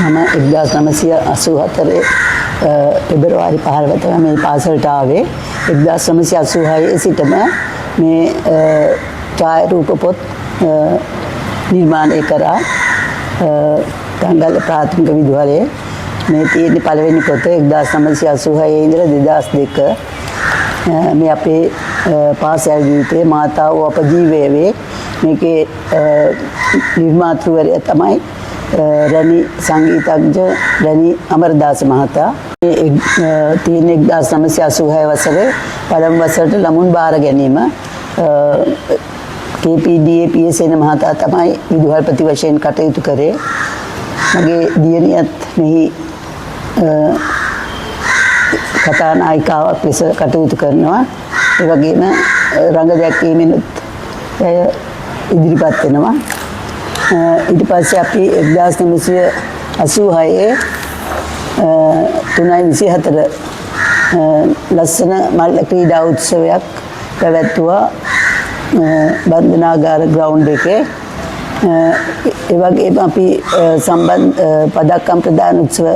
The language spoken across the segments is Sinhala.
මම 1984 පෙබරවාරි 15 තමයි මේ පාසලට ආවේ. 1986 සිටම මේ ඡායාරූප පොත් නිර්මාණය කරා තංගල්ල ප්‍රාථමික විද්‍යාලයේ මේ තියෙන පළවෙනි පොත 1986 ඉඳලා 2002 මේ අපේ පාසල් ජීවිතයේ මාතාව අපජීවයේ මේකේ නිර්මාතෘවරයා තමයි රණි සංගීතඥ රණි අමරදාස මහතා. තියෙන 1986 වසරේ පළමු වසරට ළමුන් බාර ගැනීම KPDA PSN මහතා තමයි විදුහල්පති වශයෙන් කටයුතු කරේ. මගේ දියණියත් මෙහි කතානායිකාවක් ලෙස කටයුතු කරනවා. ඒ වගේම රංග දැක්වීමෙනුත් ඉදිරිපත් වෙනවා. ඊට පස්සේ අපි 1986 3/24 ලස්සන මල් ක්‍රීඩා උත්සවයක් පැවැත්වුවා බන්ධනාගාර ග්‍රවුන්ඩ් එකේ. ඒ වගේම අපි සම්බන්ධ පදක්කම් ප්‍රදාන උත්සව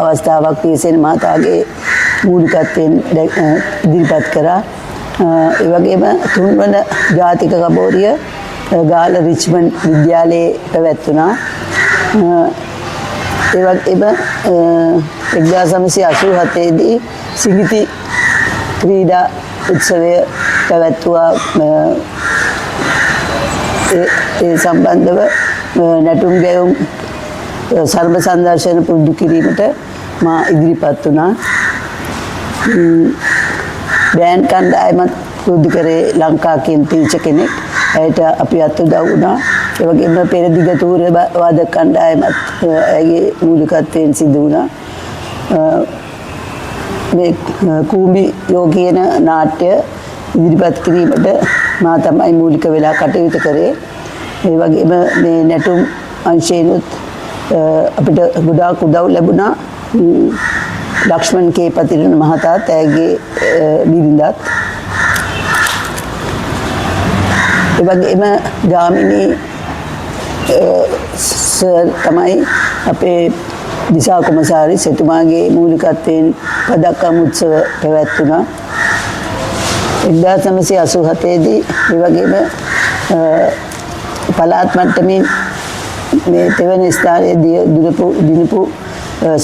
අවස්ථාවක් PSN මහතාගේ මූලිකත්වයෙන් ඉදිරිපත් කරා. ඒ වගේම තුන්වන ජාතික කබෝරිය ගාල රිච්මන්ඩ් විද්‍යාලයේ පැවැත්වුණා. ඒ වගේම 1987 දී සිඟිති ක්‍රීඩා උත්සවය පැවැත්වුවා. ඒ සම්බන්ධව නැටුම් ගැයුම් සර්ව සංදර්ශන පුරුදු කිරීමට මා ඉදිරිපත් වුණා. බෑන්ඩ් කණ්ඩායමත් පුරුදු කරේ ලංකා කේන්ද්‍රීය කෙනෙක්. ඇයට අපි අත් උදව් වුණා. ඒ වගේම පෙරදිග තූර්ය වාදක කණ්ඩායමත් ඇගේ මූලිකත්වයෙන් සිදු වුණා. මේ කූඹි යෝගීන නාට්‍ය ඉදිරිපත් කිරීමට මා තමයි මූලික වෙලා කටයුතු කරේ. ඒ වගේම මේ නැටුම් අංශයෙන්ුත් අපිට ගොඩාක් උදව් ලැබුණා. ලක්ෂ්මන් කේ පතිරණ මහතාත් ඇගේ බිරිඳත්. ඒ වගේම ගාමිණී සර් තමයි අපේ දිසා කොමසාරිස් එතුමාගේ මූලිකත්වයෙන් පදක්කම් උත්සව පැවැත්වුණා. 1987 දී ඒ වගේම පළාත් මට්ටමින් මේ තෙවන ස්ථානයේ දිනපු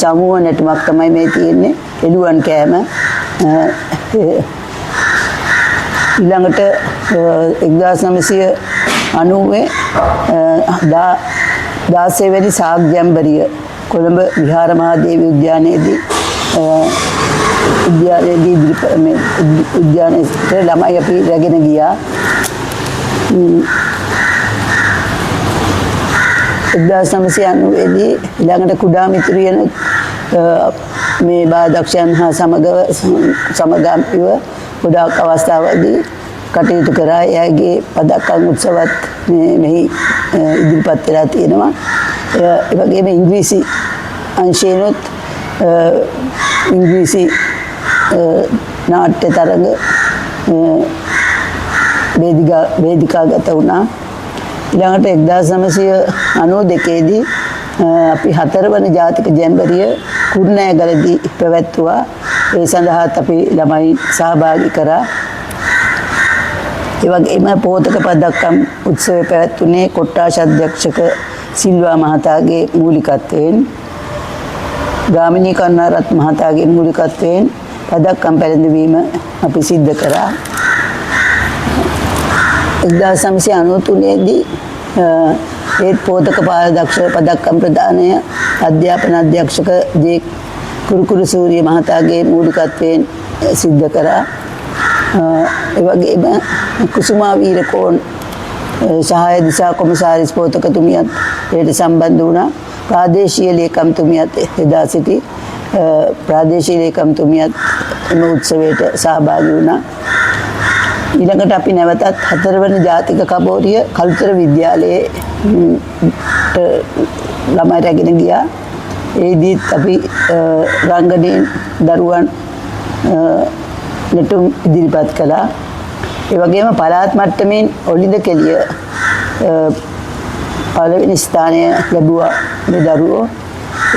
සමූහ නැටුමක් තමයි මේ තියෙන්නේ එළුවන් කෑම. ඊළඟට 1990 වෙනි සාග්‍යම්බරිය කොළඹ විහාර මහදේවී උද්‍යානයේදී උද්‍යානයේ ළමයි අපි රැගෙන ගියා. 1990 දී ඊළඟට කුඩා මිතුරියන මේ බාදක්ෂයන් හා සමගාමීව ගොඩාක් අවස්ථාවලදී කටයුතු කරා. එයාගේ පදක්කම් උත්සවත් මෙහි ඉදිරිපත් වෙලා තියෙනවා. ඒ වගේම ඉංග්‍රීසි අංශයෙන්ුත් ඉංග්‍රීසි නාට්‍ය තරඟ වේදිකාගත වුණා. ඊළඟට 1992 දී අපි 4 වන ජාතික ජැම්බරිය කුරුණෑගලදී පැවැත්වුවා. ඒ සඳහාත් අපි ළමයි සහභාගී කරා. ඒ වගේම පොතක පදක්කම් උත්සවය පැවැත්වුණේ කොට්ටාශ අධ්‍යක්ෂක සිල්වා මහතාගේ මූලිකත්වයෙන්. ගාමිණී කරුණාරත්න මහතාගේ මූලිකත්වයෙන් පදක්කම් පැළඳවීම අපි සිද්ධ කරා. 1993 දී ඒත් පොතක පාරදක්ෂ පදක්කම් ප්‍රදානය අධ්‍යාපන අධ්‍යක්ෂක ජේ කුරුකුරු සූරිය මහතාගේ මූලිකත්වයෙන් සිද්ධ කරා. ඒ වගේම කුසුමා වීරකෝන් සහාය දිසා කොමසාරිස් පොතකතුමියත් ඒට සම්බන්ධ වුණා. ප්‍රාදේශීය ලේකම්තුමියත් එදා සිටි ප්‍රාදේශීය ලේකම්තුමියත් එම උත්සවයට සහභාගී වුණා. ඊළඟට අපි නැවතත් 4 වන ජාතික කබෝරිය කළුතර විද්‍යාලයේ ළමයි රැගෙන ගියා. ඒදීත් අපි රංගනයෙන් දරුවන් නැටුම් ඉදිරිපත් කළා. ඒ වගේම පළාත් මට්ටමින් ඔලිඳ කෙලිය පළවෙනි ස්ථානය ලැබුවා මේ දරුවෝ.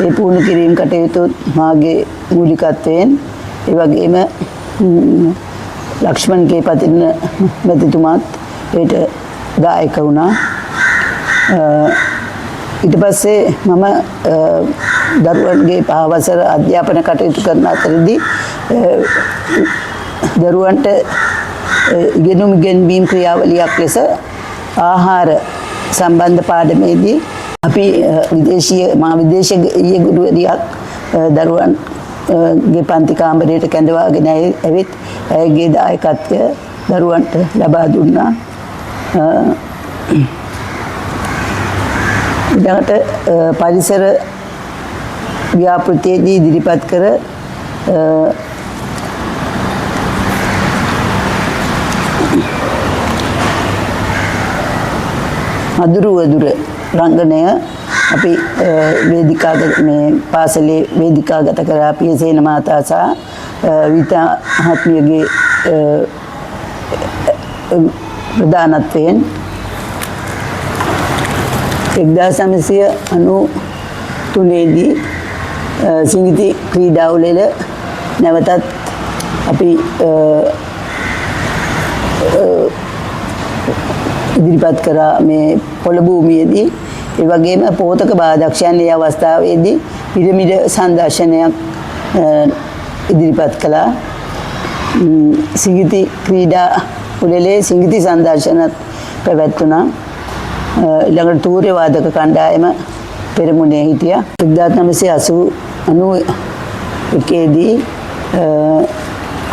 ඒ පුහුණු කිරීම කටයුතු මාගේ මූලිකත්වයෙන් ඒ වගේම ලක්ෂ්මන්ගේ පතිරණ මැතිතුමාත් ඒට දායක වුණා. ඊට පස්සේ මම දරුවන්ගේ පහවසර අධ්‍යාපන කටයුතු කරන අතරදී දරුවන්ට ඉගෙනුම් ඉගෙනීම් ක්‍රියාවලියක් ලෙස ආහාර සම්බන්ධ පාඩමේදී අපි විදේශීය ගුරුවරියක් දරුවන්ගේ පන්ති කාමරයට කැඳවාගෙන ඇවිත් ඇයගේ දායකත්වය දරුවන්ට ලබා දුන්නා. ඊළඟට පරිසර ව්‍යාපෘතියේදී ඉදිරිපත් කර මధుර වදුර රංගනය අපි වේදිකාගත මේ පාසලේ වේදිකාගත කරා පියසේන මහතා සහ විතා මහත්මියගේ ප්‍රධානත්වයෙන් 1993 දී සිංගිති ක්‍රීඩා උළෙල නැවතත් අපි ඉදිරිපත් කරා මේ පොළ භූමියේදී. ඒ වගේම පෝතක බාධක්ෂයන් ඒ අවස්ථාවේදී පිරමිඩ සංදර්ශනයක් ඉදිරිපත් කළා. සිංගිති ක්‍රීඩා උළෙලේ සිංගිති සංදර්ශනත් පැවැත්වුණා. ඊළඟට තූර්ය වාදක කණ්ඩායම පෙරමුණේ හිටියා. 1991 දී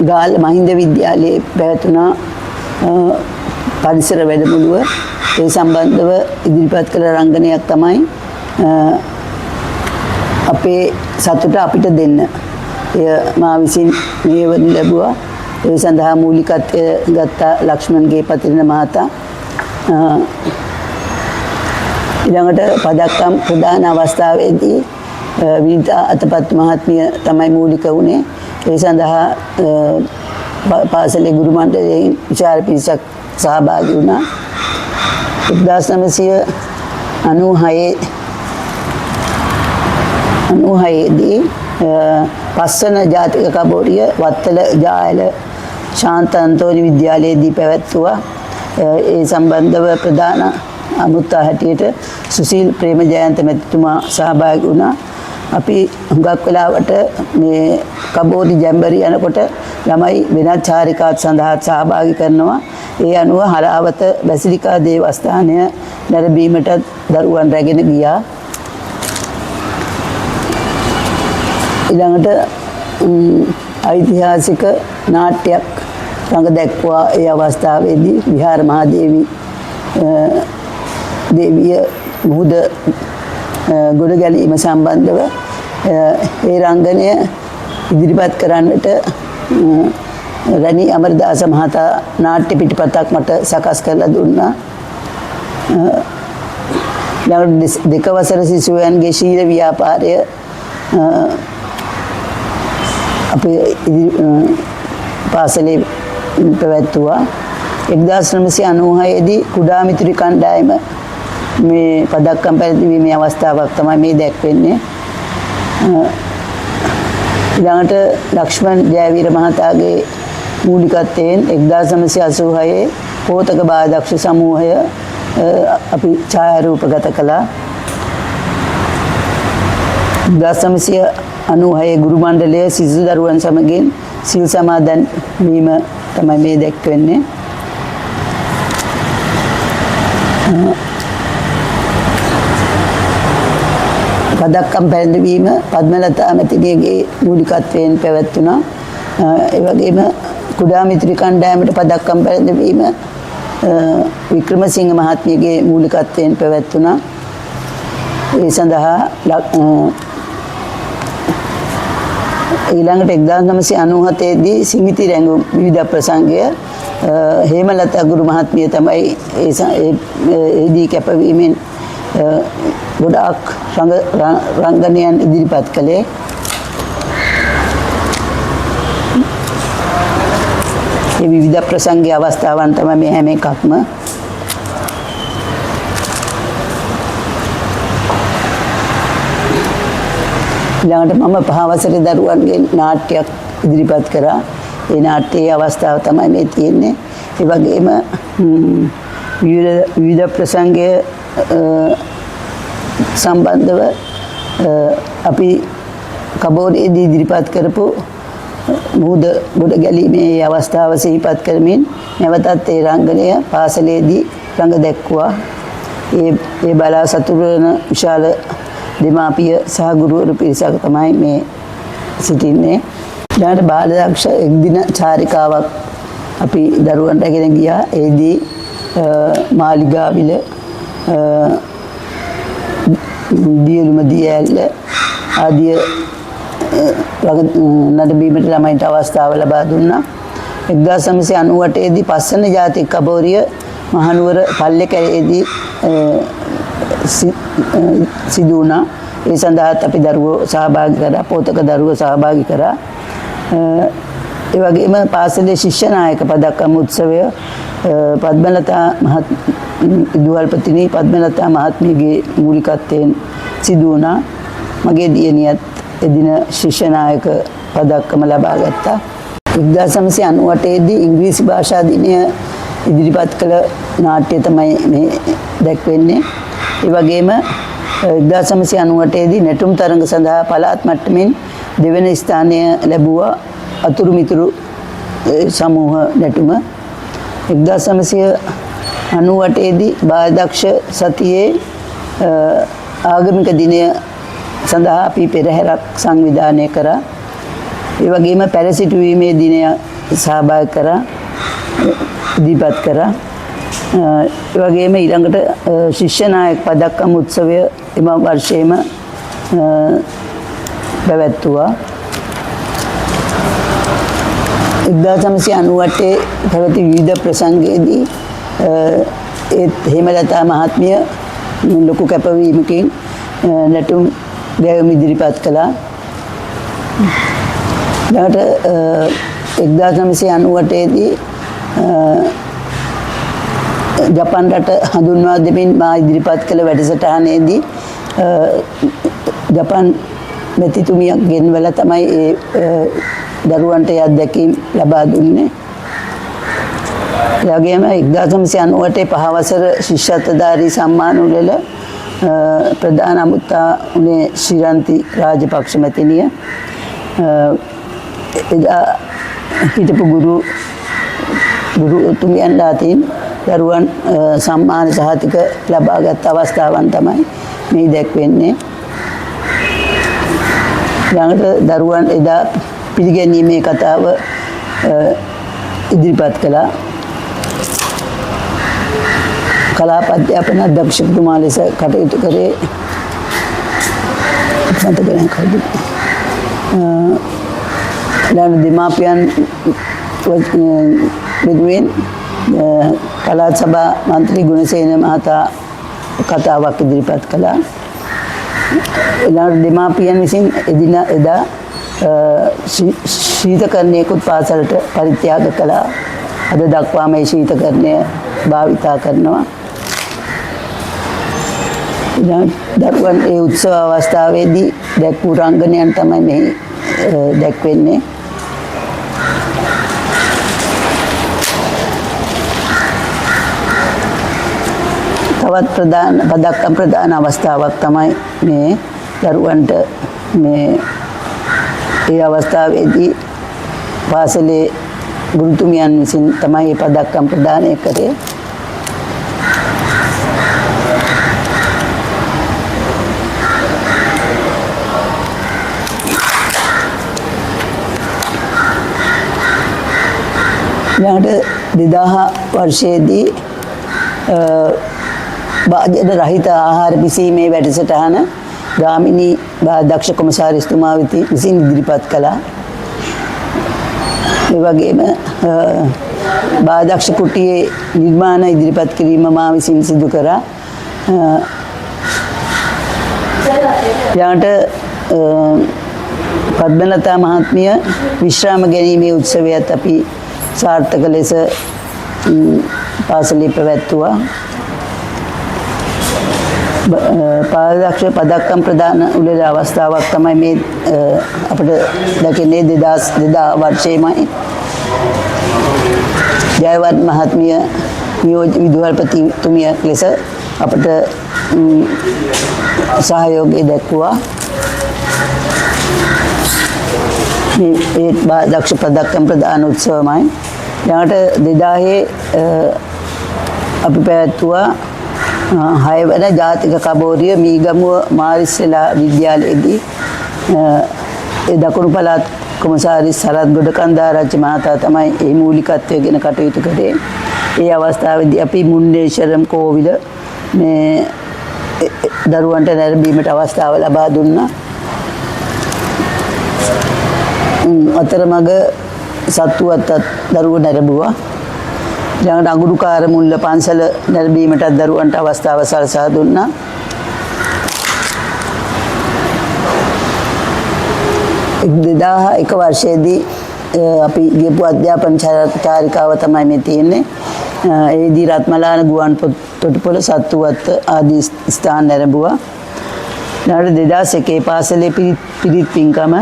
ගාල්ල මහින්ද විද්‍යාලයේ පැවැත්වුණා පරිසර වැඩමුළුව. ඒ සම්බන්ධව ඉදිරිපත් කළ රංගනයක් තමයි අපේ සතුට අපිට දෙන්න. එය මා විසින් මෙහෙවනු ලැබුවා. ඒ සඳහා මූලිකත්වය ගත්ත ලක්ෂ්මන්ගේ පතිරණ මහතා. ඊළඟට පදක්කම් ප්‍රදාන අවස්ථාවේදී විනිතා අතපත් මහත්මිය තමයි මූලික වුණේ. ඒ සඳහා පාසලේ ගුරු මණ්ඩලයෙන් විචාර පිරිසක් සහභාගී වුණා. 1996 දී පස්වන ජාතික කබෝරිය වත්තල ජායල ශාන්ත අන්තෝනි විද්‍යාලයේදී පැවැත්වුවා. ඒ සම්බන්ධව ප්‍රධාන අමුත්තා හැටියට සුසිල් ප්‍රේමජයන්ත මැතිතුමා සහභාගී වුණා. අපි හුඟක් වෙලාවට මේ කබෝදි ජැම්බරි යනකොට ළමයි වෙනත් චාරිකාත් සඳහා සහභාගී කරනවා. ඒ අනුව හරාවත බැසිලිකා දේවස්ථානය නැරඹීමට දරුවන් රැගෙන ගියා. ඊළඟට ඓතිහාසික නාට්‍යයක් රඟ දැක්වුවා. ඒ අවස්ථාවේදී විහාර මහදේවි දේවිය මුහුද ගොඩ ගැලීම සම්බන්ධව ඒ රංගනය ඉදිරිපත් කරන්නට රණී අමරදාස මහතා නාට්‍ය පිටපතක් මට සකස් කරලා දුන්නා. දෙක වසර සිසුවන්ගේ ශීල ව්‍යාපාරය අපේ පාසලේ පැවැත්වුවා. 1996 දී කුඩා මිතුරි කණ්ඩායම මේ පදක්කම් පැවැත්වීමේ අවස්ථාවක් තමයි මේ දැක්වෙන්නේ. ඊළඟට ලක්ෂ්මන් ජයවීර මහතාගේ මූලිකත්වයෙන් 1986 පෝතක බාධක්ෂ සමූහය අපි ඡායාරූපගත කළා. 1996 ගුරු මණ්ඩලය සිසු දරුවන් සමගින් සිල් සමාදන් වීම තමයි මේ දැක්වෙන්නේ. පදක්කම් පැවැත්වීම පද්මලතා මැතිණියගේ මූලිකත්වයෙන් පැවැත්වුණා. ඒ වගේම කුඩා මිත්‍රි කණ්ඩායමට පදක්කම් පැවැත්වීම වික්‍රමසිංහ මහත්මියගේ මූලිකත්වයෙන් පැවැත්වුණා. ඒ සඳහා ඊළඟට 1997 දී සිංගිති රැඟුම් විවිධ ප්‍රසංගය හේමලතා ගුරු මහත්මිය තමයි ඒදී කැපවීමෙන් ගොඩාක් රංගනයන් ඉදිරිපත් කළේ. ඒ විවිධ ප්‍රසංගයේ අවස්ථාවන් තමයි මේ හැම එකක්ම. ඊළඟට මම පහ වසරේ දරුවන්ගේ නාට්‍යයක් ඉදිරිපත් කරා. ඒ නාට්‍යයේ අවස්ථාව තමයි මේ තියෙන්නේ. ඒ වගේම විවිධ ප්‍රසංගය සම්බන්ධව අපි කබෝඩේදී ඉදිරිපත් කරපු මුහුද ගොඩ ගැලීමේ අවස්ථාව සිහිපත් කරමින් නැවතත් ඒ රංගනය පාසලේදී රඟ දැක්වුවා. ඒ බලා සතුටු වෙන විශාල දෙමාපිය සහ ගුරුවරු පිරිසක් තමයි මේ සිටින්නේ. ඊළඟට බාලදක්ෂ එක්දින චාරිකාවක් අපි දරුවන්ට ගෙන ගියා. ඒදී මාලිගාවිල දියලුම දියැල්ල ආදී නඩබීමට ළමයින්ට අවස්ථාව ලබා දුන්නා. 1998 දී පස්වන ජාතික කබෝරිය මහනුවර පල්ලේකැලේදී සිදු වුණා. ඒ සඳහාත් අපි දරුවෝ සහභාගී කරා, පොතක දරුවෝ සහභාගී කරා. ඒ වගේම පාසලේ ශිෂ්‍ය නායක පදක්කම් උත්සවය පද්මලතා විදුහල්පතිනි පද්මලතා මහත්මියගේ මූලිකත්වයෙන් සිදු වුණා. මගේ දියණියත් එදින ශිෂ්‍ය නායක පදක්කම ලබා ගත්තා. 1998 දී ඉංග්‍රීසි භාෂා දිනය ඉදිරිපත් කළ නාට්‍ය තමයි මේ දැක්වෙන්නේ. ඒ වගේම 1998 දී නැටුම් තරඟ සඳහා පළාත් මට්ටමින් දෙවන ස්ථානය ලැබුවා අතුරු මිතුරු සමූහ නැටුම. 1998 දී බාලදක්ෂ සතියේ ආගමික දිනය සඳහා අපි පෙරහැරක් සංවිධානය කරා. ඒ වගේම පැරසිටුවීමේ දිනය සහභාගී කරා, ඉදිරිපත් කරා. ඒ වගේම ඊළඟට ශිෂ්‍ය නායක පදක්කම් උත්සවය එම වර්ෂයේම පැවැත්වුවා. 1998 පැවති විවිධ ප්‍රසංගයේදී හේමලතා මහත්මිය ලොකු කැපවීමකින් නැටුම් ගැයුම් ඉදිරිපත් කළා. ඊළඟට 1998 දී ජපාන් රට හඳුන්වා දෙමින් මා ඉදිරිපත් කළ වැඩසටහනේදී ජපාන් මෙතිතුමියක් ගෙන්වලා තමයි ඒ දරුවන්ට අත්දැකීම් ලබා දුන්නේ. ඒ වගේම 1998 පහ වසර ශිෂ්‍යත්වධාරී සම්මාන උළෙල ප්‍රධාන අමුත්තා උනේ ශ්‍රීරන්ති රාජපක්ෂ මැතිණිය. එදා හිටපු ගුරුතුමියන්ලා අතින් දරුවන් සම්මාන සහතික ලබාගත් අවස්ථාවන් තමයි මේ දැක්වෙන්නේ. ළඟට දරුවන් එදා පිළිගැනීමේ කතාව ඉදිරිපත් කළා. කලාප අධ්‍යාපන අධ්‍යක්ෂකතුමා ලෙස කටයුතු කරේ දෙමාපියන් වෙනුවෙන් පළාත් සභා මන්ත්‍රී ගුණසේන මහතා කතාවක් ඉදිරිපත් කළා. ඊළඟට දෙමාපියන් විසින් එදා ශීතකරණයකුත් පාසලට පරිත්‍යාග කළා. අද දක්වා මේ ශීතකරණය භාවිතා කරනවා. දරුවන් ඒ උත්සව අවස්ථාවේදී දැක්වූ රංගනයන් තමයි මේ දැක්වෙන්නේ. තවත් පදක්කම් ප්‍රධාන අවස්ථාවක් තමයි මේ දරුවන්ට මේ ඒ අවස්ථාවේදී පාසලේ ගුරුතුමියන් විසින් තමයි මේ පදක්කම් ප්‍රදානය කරේ. ඊළඟට 2000 වර්ෂයේදී භාජන රහිත ආහාර පිසීමේ වැඩසටහන ගාමිණී දක්ෂ කොමසාරිස්තුමා විසින් ඉදිරිපත් කළා. ඒ වගේම බාදක්ෂ කුටියේ නිර්මාණ ඉදිරිපත් කිරීම මා විසින් සිදු කරා. ඊළඟට පද්මලතා මහත්මිය විශ්‍රාම ගැනීමේ උත්සවයත් අපි සාර්ථක ලෙස පාසලේ පැවැත්වුවා. පාරදක්ෂ පදක්කම් ප්‍රදාන උළෙල අවස්ථාවක් තමයි මේ අපිට දකින්නේ 2002 වර්ෂයේමයි. ජයවත් මහත්මිය නියෝජ්‍ය විදුහල්පතිතුමිය ලෙස අපට සහයෝගය දැක්වුවා. මේ දක්ෂ පදක්කම් ප්‍රදාන උත්සවමයි. ඊළඟට 2000 අපි පැවැත්වුවා 6 වන ජාතික කබෝරිය මීගමුව මාරිස්සලා විද්‍යාලයේදී ඒ දකුණු පළාත් කොමසාරිස් සරත් ගොඩකන්දාරච්චි මහතා තමයි ඒ මූලිකත්වයෙන් කටයුතු කරේ. ඒ අවස්ථාවේදී අපි මුන්නේශ්වරම් කෝවිල මේ දරුවන්ට නැරඹීමට අවස්ථාව ලබා දුන්නා. අතරමඟ සත්තුවත්ත් දරුවෝ නැරඹුවා. ඊළඟට අඟුරුකාර මුල්ල පන්සල නැරඹීමට දරුවන්ට අවස්ථාව සලසා දුන්නා. එක වර්ෂයේදී අපි ගියපු අධ්‍යාපන චාරිකාව තමයි මේ තියෙන්නේ. ඒදී රත්මලාන ගුවන් තොටුපොළ සත්තුවත්ත ආදී ස්ථාන නැරඹුවා. ඊළඟට 2001 පාසලේ පිරිත් පින්කම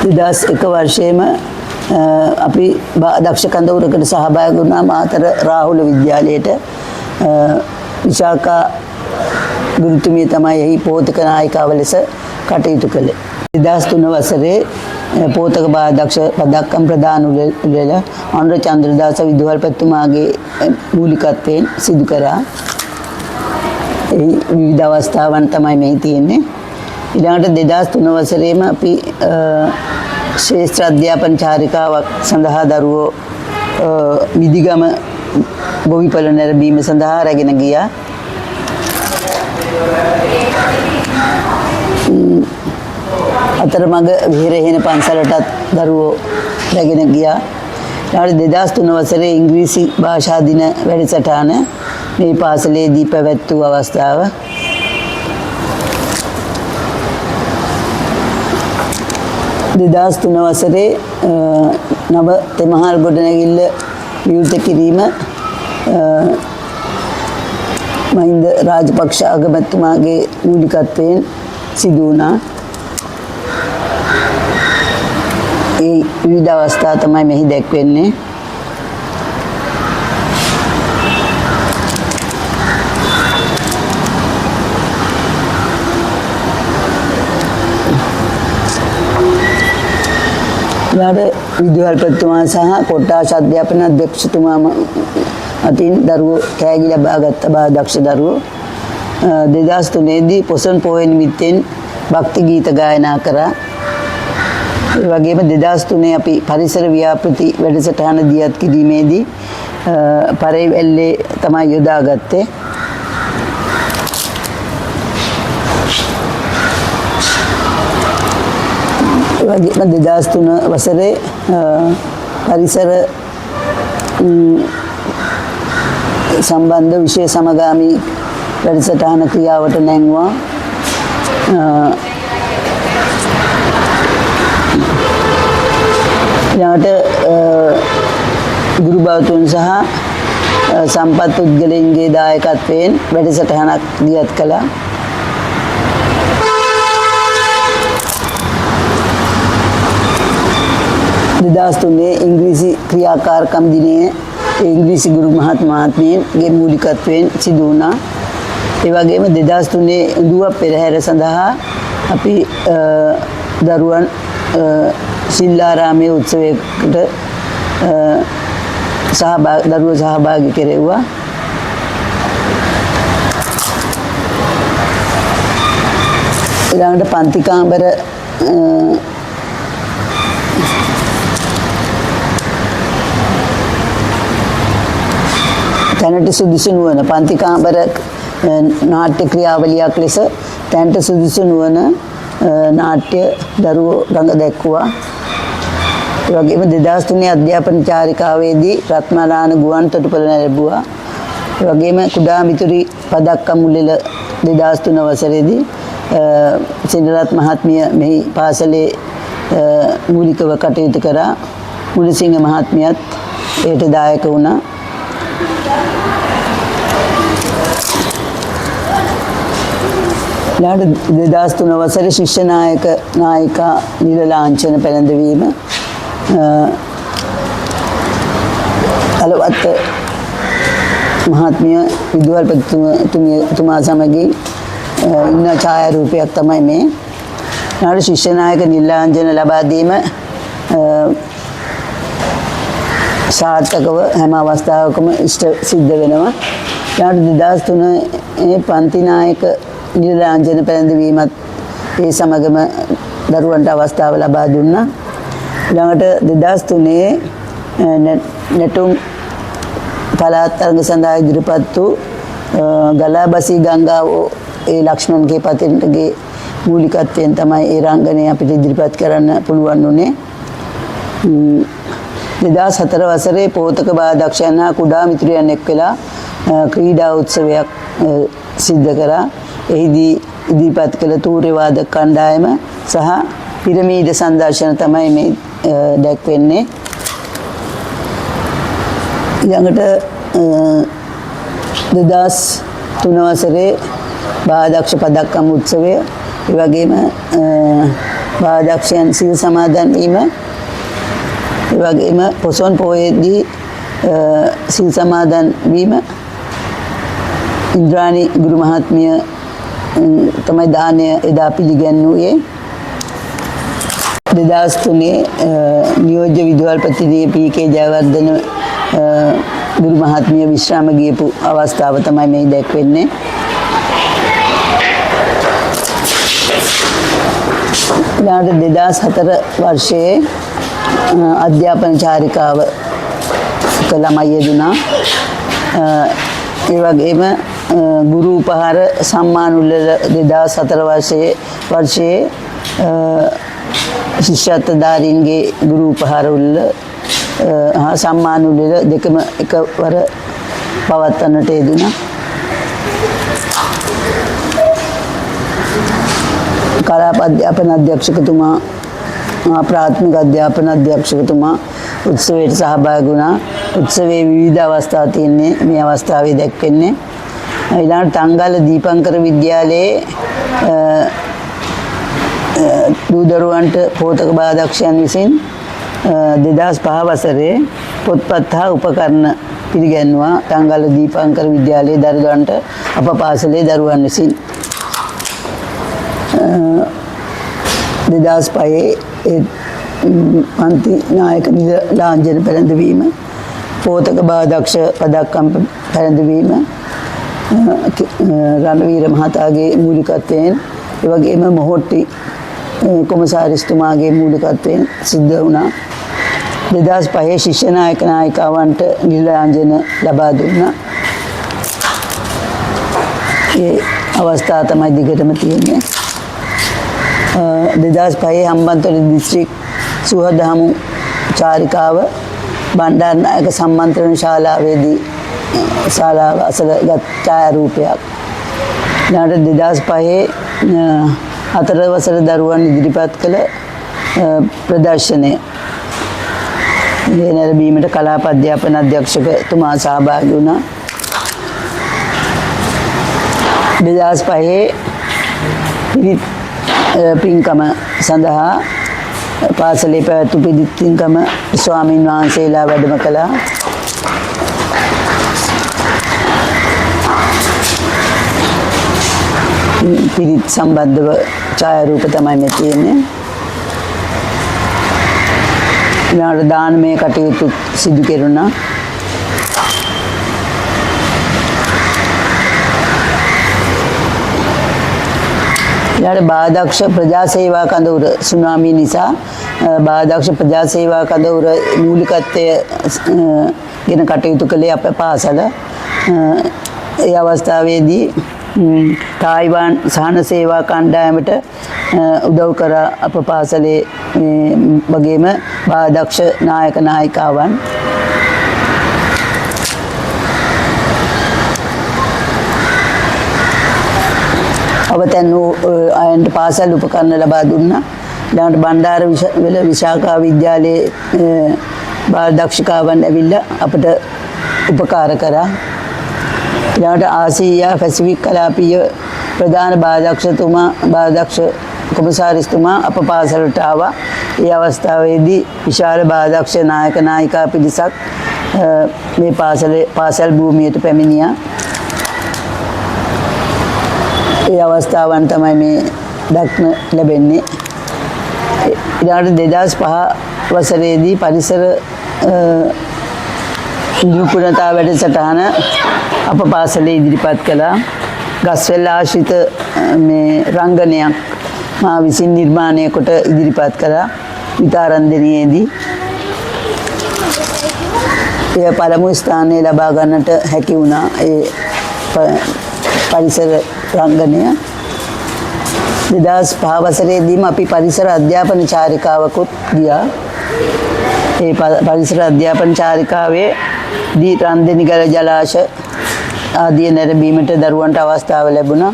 2001 වර්ෂයේම අපි දක්ෂ කඳවුරකට සහභාගී වුණා මාතර රාහුල විද්‍යාලයට. විශාඛා ගුරුතුමිය තමයි එහි පෝතක නායිකාව ලෙස කටයුතු කළේ. 2003 වසරේ පෝතක දක්ෂ පදක්කම් ප්‍රදාන උළෙල අනුර චන්ද්‍රදාස විදුහල්පතිතුමාගේ මූලිකත්වයෙන් සිදු කරා. ඒ විවිධ අවස්ථාවන් තමයි මේ තියෙන්නේ. ඊළඟට 2003 වසරේම අපි ශ්‍රේෂ්ඨ අධ්‍යාපන චාරිකාවක් සඳහා දරුවෝ මිදිගම ගොවිපළ නැරඹීම සඳහා රැගෙන ගියා. අතරමඟ විහෙරහෙන පන්සලටත් දරුවෝ රැගෙන ගියා. ඊළඟට 2003 වසරේ ඉංග්‍රීසි භාෂා දින වැඩසටහන මේ පාසලේදී පැවැත් වූ අවස්ථාව. 2003 වසරේ නව තෙමහල් ගොඩනැගිල්ල විවෘත කිරීම මහින්ද රාජපක්ෂ අගමැතිතුමාගේ මූලිකත්වයෙන් සිදු වුණා. ඒ විවිධ අවස්ථා තමයි මෙහි දැක්වෙන්නේ. ඊළඟට විදුහල්පතිතුමා සහ කොට්ටාස අධ්‍යාපන අධ්‍යක්ෂතුමා අතින් දරුවෝ කෑගි ලබාගත් දක්ෂ දරුවෝ 2003 දී පොසොන් පොහොය නිමිත්තෙන් භක්ති ගීත ගායනා කරා. ඒ වගේම 2003 අපි පරිසර ව්‍යාපෘති වැඩසටහන දියත් කිරීමේදී පරේවැල්ලේ තමයි යොදාගත්තේ. වගේම 2003 වසරේ පරිසර සම්බන්ධ විශේෂ සමගාමී වැඩසටහන ක්‍රියාවට නැංවා. ඊළඟට ගුරු බෞතුන් සහ සම්පත් පුද්ගලයන්ගේ දායකත්වයෙන් වැඩසටහනක් දියත් කළා. ඉංග්‍රීසි ක්‍රියාකාරකම් දිනයේ ඉංග්‍රීසි ගුරු මහත්මයාගේ මූලිකත්වයෙන් සිදු වුණා. ඒ වගේම 2003 උඳුව පෙරහැර සඳහා අපි දරුවන් සිල්ලාරාමයේ උත්සවයකට දරුවෝ සහභාගී කෙරෙව්වා. ඊළඟට පන්ති කාමර තැනට සුදුසු නුවණ පන්ති කාමර නාට්‍ය ක්‍රියාවලියක් ලෙස තැනට සුදුසු නුවණ නාට්‍ය දරුවෝ රඟ දැක්වුවා. ඒ වගේම 2003 අධ්‍යාපන චාරිකාවේදී රත්මලාන ගුවන් තොටුපළ නැරඹුවා. ඒ වගේම කුඩා මිතුරි පදක්කම් උළෙල 2003 වසරේදී සිනරත් මහත්මිය මෙහි පාසලේ මූලිකව කටයුතු කරා. මුණසිංහ මහත්මියත් ඒට දායක වුණා. ඊළඟට 2003 වසරේ ශිෂ්‍ය නායිකා නිල ලාංඡන පැළඳවීම අලවත්ත මහත්මිය විදුහල්පතිතුමා සමගින් ඉන්න ඡායාරූපයක් තමයි මේ. ඊළඟට ශිෂ්‍ය නායක නිල ලාංඡන ලබා දීම සාර්ථකව හැම අවස්ථාවකම සිද්ධ වෙනවා. ඊළඟට 2003 පන්ති නායක නිල ලාංඡන පැළඳවීමත් ඒ සමගම දරුවන්ට අවස්ථාව ලබා දුන්නා. ඊළඟට 2003 නැටුම් පළාත් තරඟ සඳහා ඉදිරිපත් වූ ගලාබසී ගංගාව ඒ ලක්ෂ්මන් කේපතින්ගේ මූලිකත්වයෙන් තමයි ඒ රංගනය අපිට ඉදිරිපත් කරන්න පුළුවන් වුණේ. 2004 වසරේ පෝතක බාදක්ෂයන් හා කුඩා මිතුරියන් එක් වෙලා ක්‍රීඩා උත්සවයක් සිද්ධ කරා. එහිදී ඉදිරිපත් කළ තූර්ය වාදක කණ්ඩායම සහ පිරමීඩ සංදර්ශන තමයි මේ දැක්වෙන්නේ. ඊළඟට 2003 වසරේ බාදක්ෂ පදක්කම් උත්සවය, ඒ වගේම බාදක්ෂයන් සිල් සමාදන් වීම, ඒ වගේම පොසොන් පොයේදී සිල් සමාදන් වීම ඉන්ද්‍රාණි ගුරු මහත්මිය තමයි දානය එදා පිළිගැන්වුවේ. 2003 නියෝජ්‍ය විදුහල්පති පී.කේ. ජයවර්ධන ගුරු මහත්මිය විශ්‍රාම ගියපු අවස්ථාව තමයි මේ දැක්වෙන්නේ. ඊළඟට 2004 වර්ෂයේ අධ්‍යාපන චාරිකාව ළමයි යෙදුණා. ඒ වගේම ගුරු උපහාර සම්මාන උළෙල 2004 වර්ෂයේ ශිෂ්‍යත්වධාරීන්ගේ ගුරු උපහාර උළෙල හා සම්මාන උළෙල දෙකම එකවර පවත්වන්නට යෙදුණා. කලාප අධ්‍යාපන අධ්‍යක්ෂකතුමා ප්‍රාථමික අධ්‍යාපන අධ්‍යක්ෂකතුමා උත්සවයට සහභාගී වුණා. උත්සවයේ විවිධ අවස්ථා තියෙන්නේ මේ අවස්ථාවේ දැක්වෙන්නේ. ඊළඟට තංගල්ල දීපංකර විද්‍යාලයේ දූදරුවන්ට පෝතක බාදක්ෂයන් විසින් 2005 වසරේ පොත්පත් හා උපකරණ පිළිගැන්වුවා. තංගල්ල දීපංකර විද්‍යාලයේ දරුවන්ට අප පාසලේ දරුවන් විසින් 2005 පන්ති නායක නිල ලාංඡන පැළඳවීම, පෝතක බාදක්ෂ පදක්කම් පැළඳවීම රණවීර මහතාගේ මූලිකත්වයෙන්, ඒ වගේම මොහොට්ටි කොමසාරිස්තුමාගේ මූලිකත්වයෙන් සිද්ධ වුණා. 2005 ශිෂ්‍ය නායක නායිකාවන්ට නිල ලාංඡන ලබා දුන්නා. ඒ අවස්ථාව තමයි දිගටම තියෙන්නේ. 2005 හම්බන්තොට දිස්ත්‍රික් සුහදහමු චාරිකාව බණ්ඩාරනායක සම්මන්ත්‍රණ ශාලාවේදී ශාලාව අසල ගත් ඡායාරූපයක්. ඊළඟට 2005 හතර වසර දරුවන් ඉදිරිපත් කළ ප්‍රදර්ශනය නැරඹීමට කලාප අධ්‍යාපන අධ්‍යක්ෂකතුමා සහභාගී වුණා. 2005 පින්කම සඳහා පාසලේ පැවැත්වූ පිරිත් පින්කම ස්වාමීන් වහන්සේලා වැඩම කළා. පිරිත් සම්බන්ධව ඡායාරූප තමයි මේ තියෙන්නේ. ඊළඟට දානමය කටයුතු සිදු කෙරුණා. ඊළඟට බාදක්ෂ ප්‍රජා සේවා කඳවුර සුනාමි නිසා බාදක්ෂ ප්‍රජා සේවා කඳවුර මූලිකත්වය ගෙන කටයුතු කළේ අපේ පාසල. ඒ අවස්ථාවේදී තායිවාන් සහන සේවා කණ්ඩායමට උදව් කර අප පාසලේ වගේම බාදක්ෂ නායක නායිකාවන්. අවතැන් වූ අයන්ට පාසල් උපකරණ ලබා දුන්නා. ඊළඟට බණ්ඩාර විශාඛා විද්‍යාලයේ බාල දක්ෂිකාවන් ඇවිල්ලා අපට උපකාර කරා. ඊළඟට ආසියා පැසිෆික් කලාපීය ප්‍රධාන බාලදක්ෂ කොමසාරිස්තුමා අප පාසලට ආවා. ඒ අවස්ථාවේදී විශාල බාලදක්ෂ නායක නායිකා පිරිසක් මේ පාසල් භූමියට පැමිණියා. ඒ අවස්ථාවන් තමයි මේ දක්න ලැබෙන්නේ. ඊළඟට 2005 වසරේදී පරිසර නිපුණතා වැඩසටහන අප පාසලේ ඉදිරිපත් කළා. ගස්වැල් ආශ්‍රිත මේ රංගනයක් මා විසින් නිර්මාණය කොට ඉදිරිපත් කළා විතාරන්දනියේදී. එය පළමු ස්ථානය ලබා ගන්නට හැකි වුණා. ඒ පරිසර රංගනය 2005 වසරේදීම අපි පරිසර අධ්‍යාපන චාරිකාවකුත් ගියා. ඒ පරිසර අධ්‍යාපන චාරිකාවේ දී රන්දනිගල ජලාශ ආදිය නැරඹීමට දරුවන්ට අවස්ථාව ලැබුණා.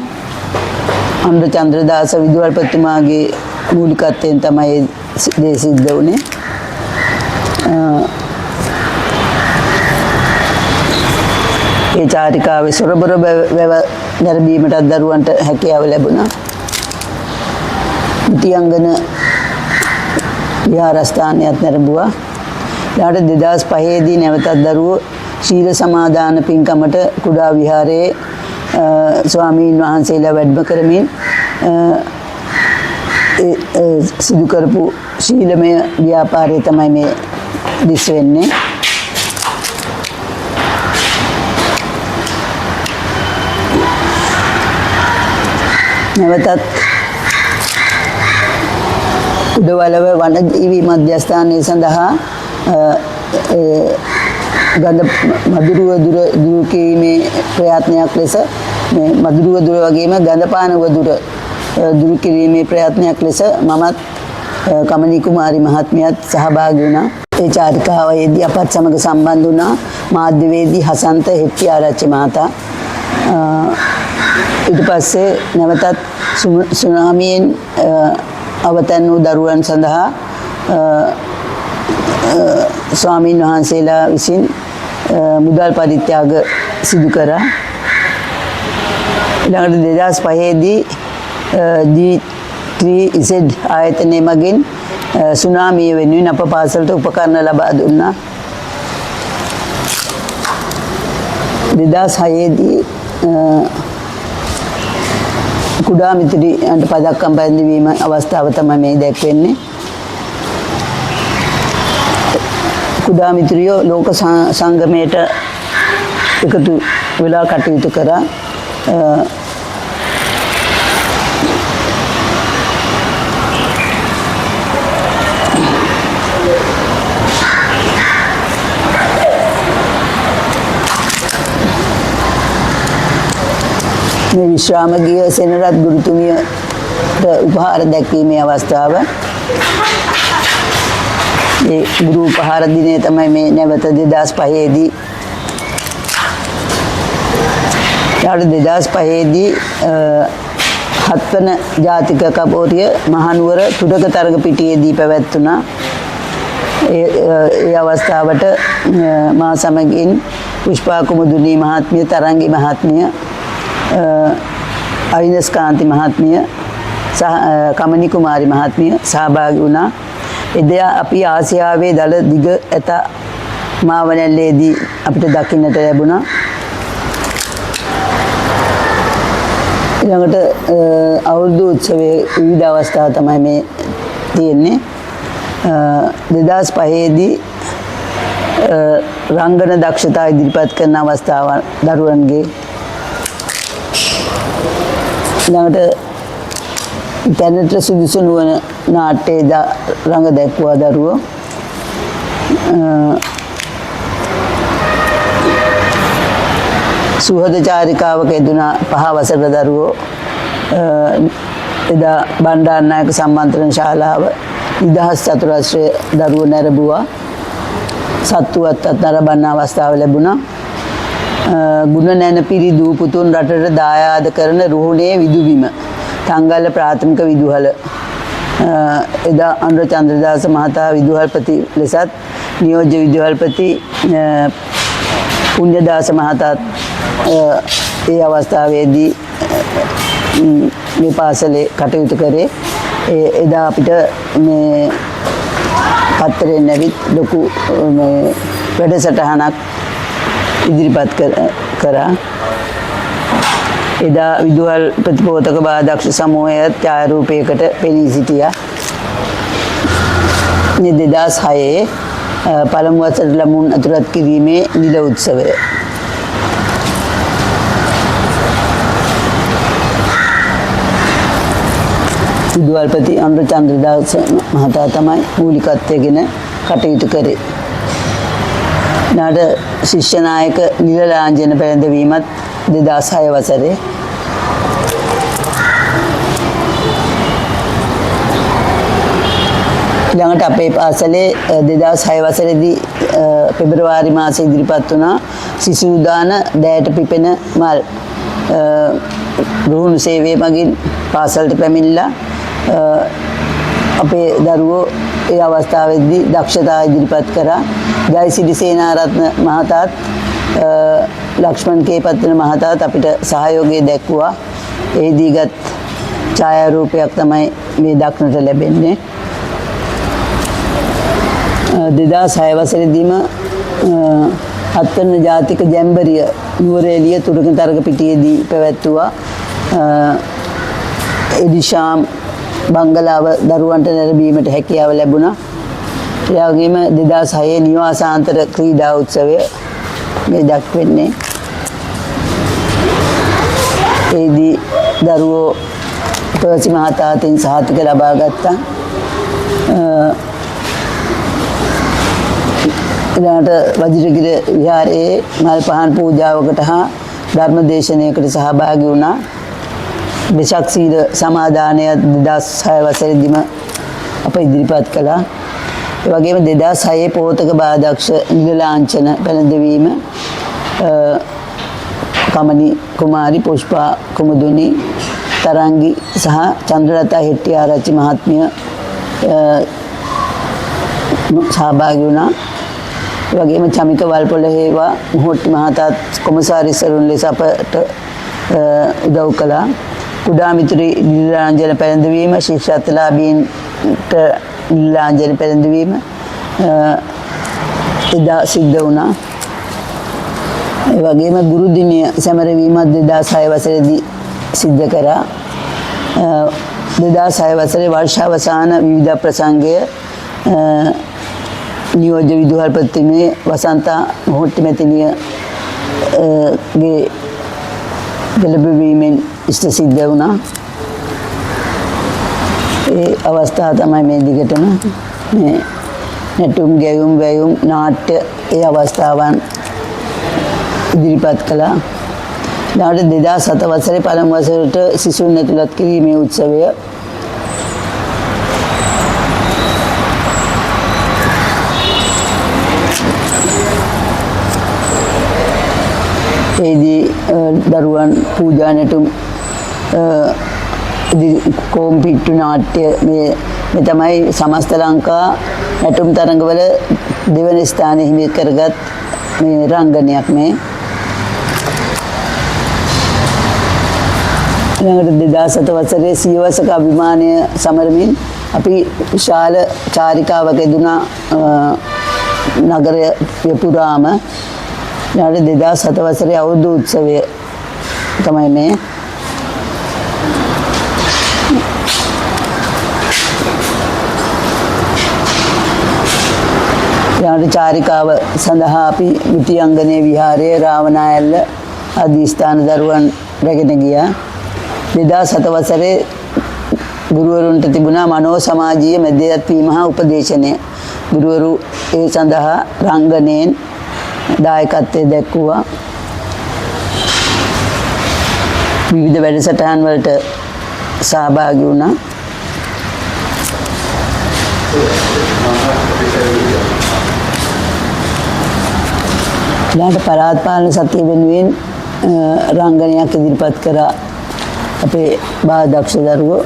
අමර චන්ද්‍රදාස විදුහල්පතිතුමාගේ මූලිකත්වයෙන් තමයි දේ සිද්ධ වුණේ. ඒ චාරිකාවේ සොරබර වැව නැරඹීමට දරුවන්ට හැකියාව ලැබුණා. තියංගන විහාරස්ථානයත් නැරඹුවා. ඊට 2005 දී නැවතත් දරුවෝ ශීල සමාදාන පින්කමට කුඩා විහාරයේ ස්වාමීන් වහන්සේලා වැඩම කරමින් සිදු කරපු ශීලමය ව්‍යාපාරය තමයි මේ දිස් වෙන්නේ. නැවතත් උඩවලව වනජීවි මධ්‍යස්ථානය සඳහා ගඳ මදුරුව දුරු කිරීමේ ප්‍රයත්නයක් ලෙස මේ මදුරුව දුර වගේම ගඳපාන වදුර දුරු කිරීමේ ප්‍රයත්නයක් ලෙස මමත් කමනී කුමාරි මහත්මියත් සහභාගී වුණා. ඒ චාරිකාවේදී අපත් සමග සම්බන්ධ වුණා මාධ්‍යවේදී හසන්ත හෙට්ටිආරච්චි මහතා. ඊට පස්සේ නැවතත් සුනාමියෙන් අවතන් වූ දරුවන් සඳහා ස්වාමීන් වහන්සේලා විසින් මුදල් පරිත්‍යාග සිදු කරා. ඊළඟට 2005 දී G3Z ආයතනය මගින් සුනාමිය වෙනුවෙන් අප පාසලට උපකරණ ලබා දුන්නා. 2006 දී කුඩා මිතුරියන්ට පදක්කම් බැඳවීම අවස්ථාව තමයි මේ දැක්වෙන්නේ. කුඩා මිතුරියෝ ලෝක සංගමයට එකතු වෙලා කටයුතු කරා. මේ විශ්‍රාමගිය සෙනරත් ගුරුතුමියට උපහාර දැක්වීමේ අවස්ථාව. ඒ ගුරු උපහාර දිනය තමයි මේ නැවත 2005 දී. ඊට 2005 දී හත්වන ජාතික කපෝරිය මහනුවර තුඩක තරග පිටියේදී පැවැත්වුණා. ඒ අවස්ථාවට මා සමගින් පුෂ්පා කුමුදුනී මහත්මිය, තරංගි මහත්මිය, අවිනස්කාන්ති මහත්මිය සහ කමනී කුමාරි මහත්මිය සහභාගී වුණා. එදා අපි ආසියාවේ දල දිග ඇත මාවනැල්ලේදී අපිට දකින්නට ලැබුණා. ඊළඟට අවුරුදු උත්සවයේ විවිධ අවස්ථා තමයි මේ තියෙන්නේ. 2005 දී රංගන දක්ෂතා ඉදිරිපත් කරන අවස්ථාවන් දරුවන්ගේ. ඊළඟට දැනට සුදුසු නුවණ නාට්‍යයේ රංග දැක්වුවා දරුවෝ. සුහද චාරිකාවක යෙදුණා 5 වසර දරුවෝ. එදා බණ්ඩාරනායක සම්මන්ත්‍රණ ශාලාව නිදහස් චතුරස්‍රය දරුවෝ නැරඹුවා. සත්තුවත් නරඹන්න අවස්ථාව ලැබුණා. ගුණ නැනපිරි දූ පුතුන් රටට දායාද කරන රුහුණේ විදුබිම තංගල්ල ප්‍රාථමික විදුහල එදා අනුර චන්ද්‍රදාස මහතා විදුහල්පති ලෙසත් නියෝජ්‍ය විදුහල්පති පුණ්‍යදාස මහතාත් ඒ අවස්ථාවේදී මේ පාසලේ කටයුතු කරේ. එදා අපිට මේ පත්තරෙන් ඇවිත් ලොකු වැඩසටහනක් ඉදිරිපත් කරා. එදා විදුහල් ප්‍රතිපෝතක බාදක්ෂ සමූහයත් ඡායාරූපයකට පෙනී සිටියා. මේ 2006 පළමු වසරට ළමුන් අතුරත් කිරීමේ නිල උත්සවය. විදුහල්පති අනුර චන්ද්‍රදාස මහතා තමයි මූලිකත්වයෙන් කටයුතු කරේ. නාට ශිෂ්‍ය නායක නිල ලාංඡන පැළඳවීමත් 2006 වසරේ. ඊළඟට අපේ පාසලේ 2006 වසරේදී පෙබරවාරි මාසයේ ඉදිරිපත් වුණා සිසු උදාන දෑයට පිපෙන මල් රුහුණු සේවය මගින් පාසලට පැමිණලා අපේ දරුවෝ ඒ අවස්ථාවේදී දක්ෂතා ඉදිරිපත් කරා. ජයසිරි සේනාරත්න මහතාත් ලක්ෂ්මන් කේපත්තන මහතාත් අපිට සහයෝගය දැක්වුවා. එහිදීගත් ඡායාරූපයක් තමයි මේ දක්නට ලැබෙන්නේ. 2006 වසරේදීම හත්වන ජාතික ජැම්බරිය නුවරඑළිය තුරකතරග පිටියේදී පැවැත්වුවා. එඩිෂාම් බංගලාව දරුවන්ට නැරඹීමට හැකියාව ලැබුණා. ඒ වගේම 2006 නිවාසාන්තර ක්‍රීඩා උත්සවය මේ දක්වන්නේ. ඒදී දරුවෝ පර්සි මහතාගෙන් සහතික ලබා ගත්තා. ඊළඟට වජිරගිර විහාරයේ මල් පහන් පූජාවකට හා ධර්මදේශනයකට සහභාගී වුණා. වෙසක් සීල සමාදානය 2006 වසරේදීම අප ඉදිරිපත් කළා. ඒ වගේම 2006 පෝතක බාදක්ෂ නිල ලාංඡන පැළඳවීම කමනි කුමාරි පුෂ්පා කුමුදුනි තරංගි සහ චන්ද්‍රලතා හෙට්ටිආරච්චි මහත්මිය සහභාගී වුණා. ඒ වගේම චමික වල්පොළ හේවා මොහොට්ටි මහතාත් කොමසාරිස්වරුන් ලෙස අපට උදව් කළා. කුඩා මිතුරි නිල ලාංඡන පැළඳවීම ශිෂ්‍යත්වලාභීන්ට නිල ලාංඡන පැළඳවීම එදා සිද්ධ වුණා. ඒ වගේම ගුරු දිනය සැමරවීමත් 2006 වසරේදී සිද්ධ කරා. 2006 වසරේ වර්ෂාවසාන විවිධ ප්‍රසංගය නියෝජ්‍ය විදුහල්පතිතුමිය වසන්තා මොහොට්ටි මැතිණිය ගේ පෙළඹවීමෙන් ඉෂ්ට සිද්ධ වුණා. ඒ අවස්ථාව තමයි මේ දිගටම මේ නැටුම් ගැයුම් වැයුම් නාට්‍ය ඒ අවස්ථාවන් ඉදිරිපත් කළා. ඊළඟට 2007 වසරේ පළමු වසරට සිසුන් ඇතුළත් කිරීමේ උත්සවය එදී දරුවන් පූජා නැටුම් කොම්පිට්ටු නාට්‍ය මේ තමයි සමස්ත ලංකා නැටුම් තරඟවල දෙවන ස්ථානය හිමි කරගත් මේ රංගනයක් මේ. ඊළඟට 2007 වසරේ සියවසක අභිමානය සමරමින් අපි විශාල චාරිකාවක යෙදුණා නගරය පුරාම. ඊළඟට 2007 වසරේ අවුරුදු උත්සවය තමයි මේ. ඊළඟට චාරිකාව සඳහා අපි විතියංගනේ විහාරයේ රාවණාඇල්ල ආදී ස්ථාන දරුවන් රැගෙන ගියා. 2007 වසරේ ගුරුවරුන්ට තිබුණා මනෝ සමාජීය මැදිහත් වීම හා උපදේශනය. ගුරුවරු ඒ සඳහා රංගනයෙන් දායකත්වයේ දැක්වුවා. විවිධ වැඩසටහන් වලට සහභාගී වුණා. ඊළඟට පළාත් පාලන සතිය වෙනුවෙන් රංගනයක් ඉදිරිපත් කරා අපේ බාලදක්ෂ දරුවෝ.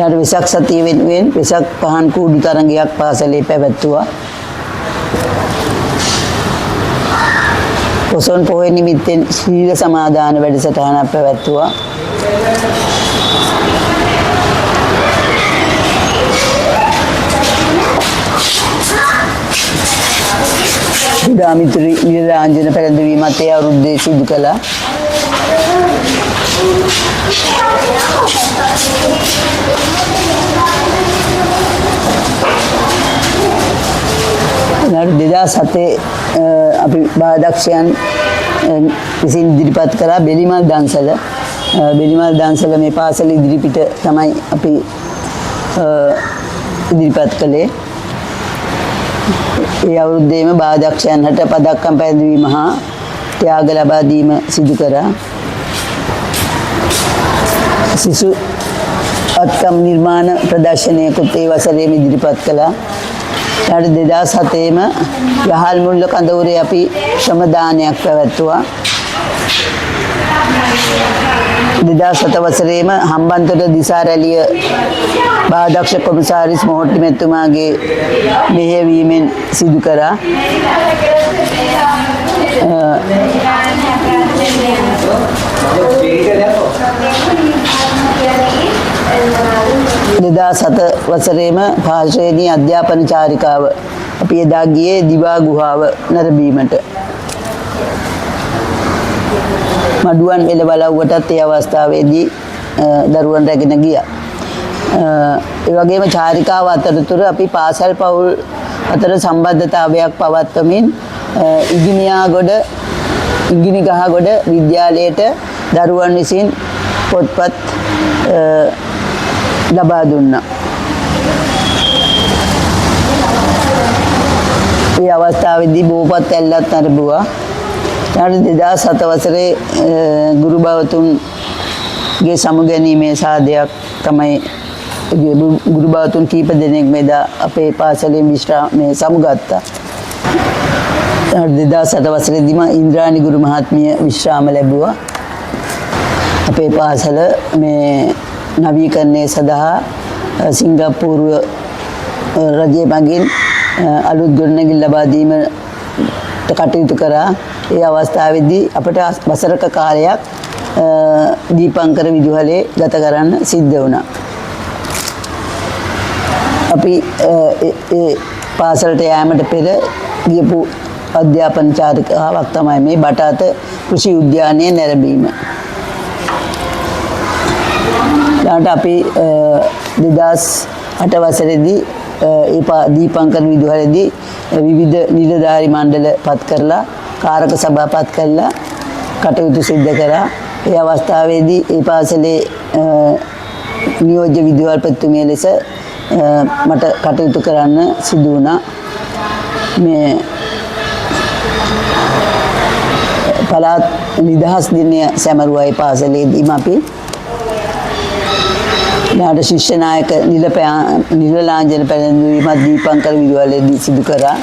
ඊට වෙසක් සතිය වෙනුවෙන් වෙසක් පහන් කූඩු තරඟයක් පාසලේ පැවැත්වුවා. පොසොන් පොහොය නිමිත්තෙන් ශීල සමාදාන වැඩසටහනක් පැවැත්වුවා. දාමිතුරි නිරාංජන පැරැදවීමත් ඒ අවුරුද්දේ සිදු කළා. ඊළඟ 2007 අපි බාදක්ෂයන් විසින් ඉදිරිපත් කරා බෙලිමල් දන්සල. බෙලිමල් දන්සල මේ පාසල ඉදිරිපිට තමයි අපි ඉදිරිපත් කළේ. ඒ අවුරුද්දේම බාදක්ෂයන්ට පදක්කම් පැහැදවීම හා ත්‍යාග ලබා දීම සිදු කරා. සිසු අත්කම් නිර්මාණ ප්‍රදර්ශනයකුත් ඒ වසරේම ඉදිරිපත් කළා. ඊට 2007ෙම යහල් මුල්ල කඳවුරේ අපි ශ්‍රමදානයක් පැවැත්වුවා. 2007 වසරේම හම්බන්තොට දිසා රැළිය බාදක්ෂ කොමසාරිස් මොහොට්ටි මැතිතුමාගේ මෙහෙයවීමෙන් සිදු කරා. දෙදාසත වසරේම පාර්ශ්වයේදී අධ්‍යාපන චාරිකාව අපි එදා ගියේ දිවා ගුහාව නැරඹීමට. මඩුවන් එළවලව්වටත් ඒ අවස්ථාවේදී දරුවන් රැගෙන ගියා. ඒ වගේම චාරිකාව අතරතුර අපි පාසල් පවුල් අතර සම්බන්ධතාවයක් පවත්වමින් ඉගිනිගහගොඩ විද්‍යාලයට දරුවන් විසින් පොත්පත් ලබා දුන්නා. ඒ අවස්ථාවේදී බෝපත් ඇල්ලත් නරඹුවා. ඊට 2007 වසරේ ගුරු භවතුන්ගේ සමුගැනීමේ සාදයක් තමයි ගුරු භවතුන් කීප දෙනෙක් මෙදා අපේ පාසලේ විශ්‍රාමයේ සමුගත්තා. 2007 වසරේදීම ඉන්ද්‍රාණි ගුරු මහත්මිය විශ්‍රාම ලැබුවා. අපේ පාසල මේ නවීකරණය සඳහා සිංගප්පූරුව රජය මගින් අලුත් ගොඩනැගිලි ලබා දීමට කටයුතු කරා. ඒ අවස්ථාවේදී අපට වසරක කාලයක් දීපංකර විදුහලේ ගත කරන්න සිද්ධ වුණා. අපි ඒ පාසලට යාමට පෙර ගියපු අධ්‍යාපන චාරිකාවක් තමයි මේ බටාත කෘෂි උද්‍යානයේ නැරඹීම. ඊට අපි 2008 වසරේදී ඒ දීපංකර විදුහලේදී විවිධ නිලධාරි මණ්ඩල පත් කරලා කාරක සභා පත් කරලා කටයුතු සිදු කරා. ඒ අවස්ථාවේදී ඒ පාසලේ නියෝජ්‍ය විදුහල්පතිතුමිය ලෙස මට කටයුතු කරන්න සිදු වුණා. මේ පළාත් නිදහස් දිනය සැමරුවයි පාසලේදීම අපි ඊට ශිෂ්‍ය නායක නිලලාංජන පැලැන්වීමත් දීපංකර විදුහලේදී සිදු කරා.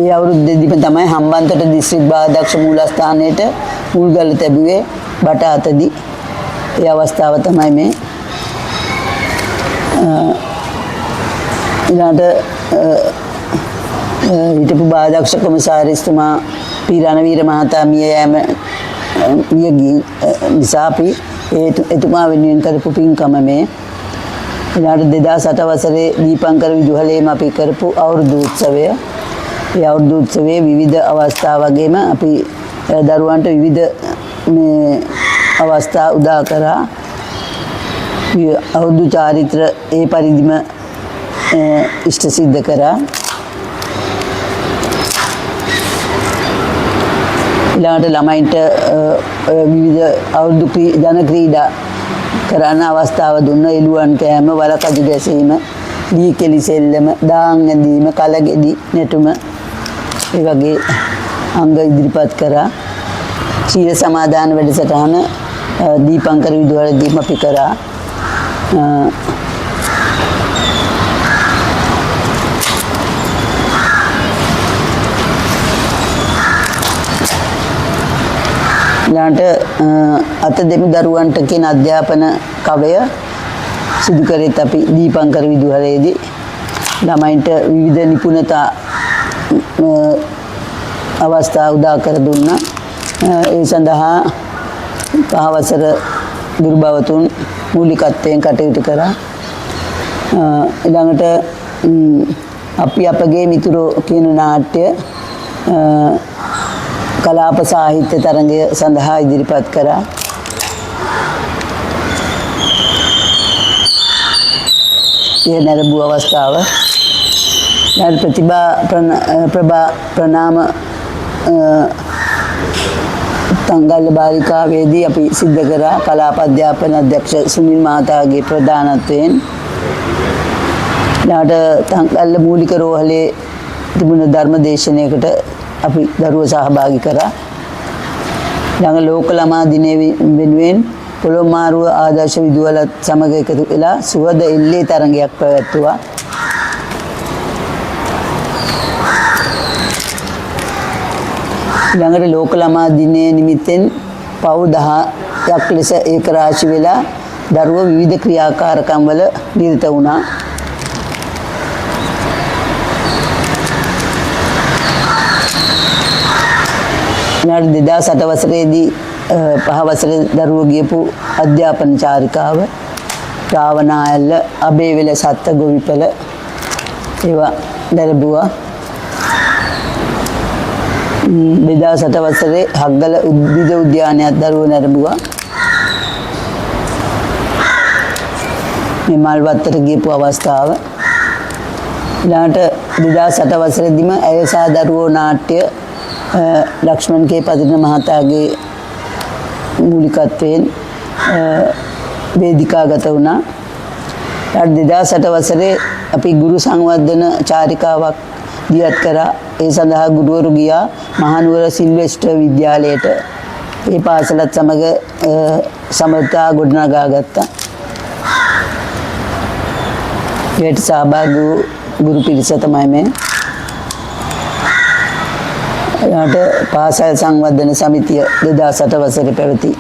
ඒ අවුරුද්දේදීම තමයි හම්බන්තොට දිස්ත්‍රික් බාදක්ෂ මූලස්ථානයේට මුල්ගල තැබුවේ බටාතදී. ඒ අවස්ථාව තමයි මේ. ඊළඟට හිටපු බාදක්ෂ කොමසාරිස්තුමා පීරණවීර මහතා මිය යෑම නිසා අපි එතුමා වෙනුවෙන් කරපු පින්කම මේ. ඊළඟට 2008 වසරේ දීපංකර විදුහලේම අපි කරපු අවුරුදු උත්සවය. ඒ අවුරුදු උත්සවයේ විවිධ අවස්ථා වගේම අපි දරුවන්ට විවිධ මේ අවස්ථා උදා කරා. අවුරුදු චාරිත්‍ර ඒ පරිදිම ඉෂ්ට සිද්ධ කරා. ඊළඟට ළමයින්ට විවිධ අවුරුදු ජන ක්‍රීඩා කරන්න අවස්ථාව දුන්න. එළුවන් කෑම, වලකජු ගැසීම, දී කෙලි සෙල්ලම, දාන් ඇඳීම, කලගෙඩි නැටුම ඒ වගේ අංග ඉදිරිපත් කරා. ශීල සමාදාන වැඩසටහන දීපංකර විදුහලේදීම අපි කරා. ඊළඟට අත දෙමු දරුවන්ට කියන අධ්‍යාපන කවය සිදු කරෙත් අපි දීපංකර විදුහලේදී ළමයින්ට විවිධ නිපුණතා අවස්ථා උදා කර දුන්නා. ඒ සඳහා පහවසර ගුරුභවතුන් මූලිකත්වයෙන් කටයුතු කරා. ඊළඟට අපි අපගේ මිතුරෝ කියන නාට්‍ය කලාප සාහිත්‍ය තරඟය සඳහා ඉදිරිපත් කරා. ඒ නැරඹු අවස්ථාව ප්‍රභා ප්‍රනාම තංගල්ල බාලිකාවේදී අපි සිද්ධ කරා කලාප අධ්‍යාපන අධ්‍යක්ෂ සුනිල් මහතාගේ ප්‍රධානත්වයෙන්. ඊළඟට තංගල්ල මූලික රෝහලේ තිබුණ ධර්ම දේශනයකට අපි දරුවෝ සහභාගී කරා. ළඟ ලෝක ළමා දිනය වෙනුවෙන් පොළොමාරුව ආදර්ශ විදුහලත් සමග එකතු වෙලා සුවද එල්ලේ තරඟයක් පැවැත්වුවා. ළඟට ලෝක ළමා දිනය නිමිත්තෙන් පව් 10ක් ලෙස ඒක රාශි වෙලා දරුවෝ විවිධ ක්‍රියාකාරකම් වල නිරත වුණා. ඊළඟ 2008 වසරේදී පහවසර දරුවෝ ගියපු අධ්‍යාපන චාරිකාව රාවණායල්ල අබේවෙල සත්ත ගොවිපළ ඒවා දැරබුවා. 2008 වසරේ හග්ගල උද්භිද උද්‍යානයක් දරුවෝ නැරඹුවා. මේ මල්වත්තට ගියපු අවස්ථාව. ඊළඟට 2008 වසරේදීම ඇයසා දරුවෝ නාට්‍ය ලක්ෂ්මන් කේ පදින මහතාගේ මූලිකත්වයෙන් වේදිකාගත වුණා. 2008 වසරේ අපි ගුරු සංවර්ධන චාරිකාවක් දියත් කරා. ඒ සඳහා ගුරුවරු ගියා මහනුවර සිල්වෙස්ටර් විද්‍යාලයට. ඒ පාසලත් සමග සමතා ගොඩනගා ගත්තා. ඒට සහභාගී වූ ගුරු පිරිස තමයි මේ. ඊට පාසල් සංවර්ධන සමිතිය 2008 වසරේ පැවති.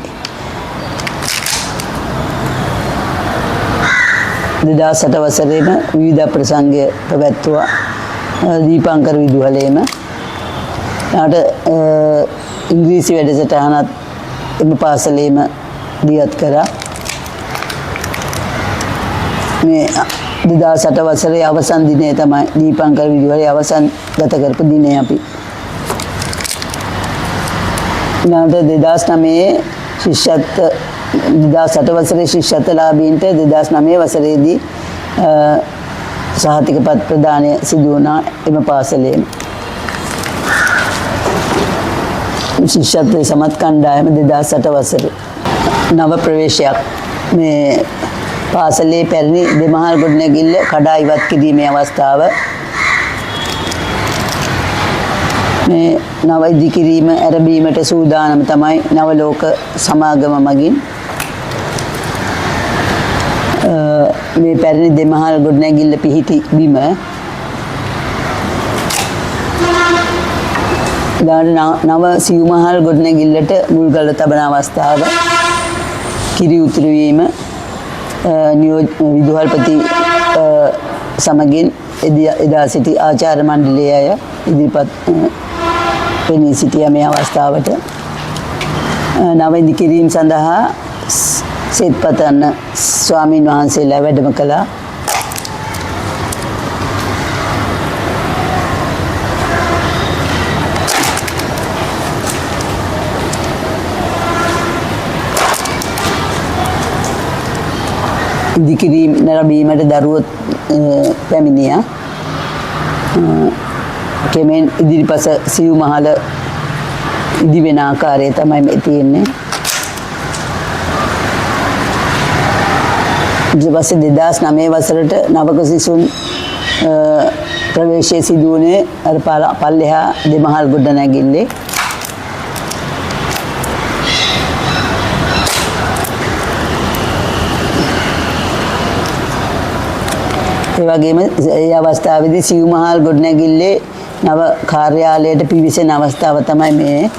2008 වසරේම විවිධ ප්‍රසංග පැවැත්වුවා දීපංකර විදුහලේම. ඊට ඉංග්‍රීසි වැඩසටහනත් එම පාසලේම දියත් කරා. මේ 2008 වසරේ අවසන් දිනය තමයි දීපංකර විදුහලේ අවසන් ගත කරපු දිනය අපි. ඊළඟට 2009 ශිෂ්‍යත්ව 2008 වසරේ ශිෂ්‍යත්වලාභීන්ට 2009 වසරේදී සහතිකපත් ප්‍රදානය සිදු වුණා එම පාසලේම. ශිෂ්‍යත්වයේ සමත් කණ්ඩායම 2008 වසරේ නව ප්‍රවේශයක් මේ පාසලේ පැරණි දෙමහල් ගොඩනැගිල්ල කඩා ඉවත් කිරීමේ අවස්ථාව. මේ නව ඉදිකිරීම ආරම්භීමට සූදානම් තමයි නවලෝක සමාගම මගින්. මේ පැරණි දෙමහල් ගොඩනැගිල්ල පිහිටි බිම නව සිව්මහල් ගොඩනැගිල්ලට මුල්ගල තබන අවස්ථාව. කිරි උතුරු වීම විදුහල්පති සමගින් එදා සිටි ආචාර්ය මණ්ඩලයේ අය ඉදිරිපත් වෙනී සිටිය මේ අවස්ථාවට නව ඉදිකිරීම සඳහා සෙත්පතන්න ස්වාමීන් වහන්සේලා වැඩම කළා. ඉදිකිරීම නැරඹීමට දරුවෝ පැමිණියා. කෙමෙන් ඉදිරිපස සිව් මහල ඉදි වෙන ආකාරය තමයි මේ තියෙන්නේ. ඊට පස්සේ 2009 වසරට නවක සිසුන් ප්‍රවේශය සිදු වුණේ අර පල්ලෙහා දෙමහල් ගොඩනැගිල්ලේ. ඒ වගේම ඒ අවස්ථාවේදී සිව් මහල් ගොඩනැගිල්ලේ නව කාර්යාලයට පිවිසෙන අවස්ථාව තමයි මේ.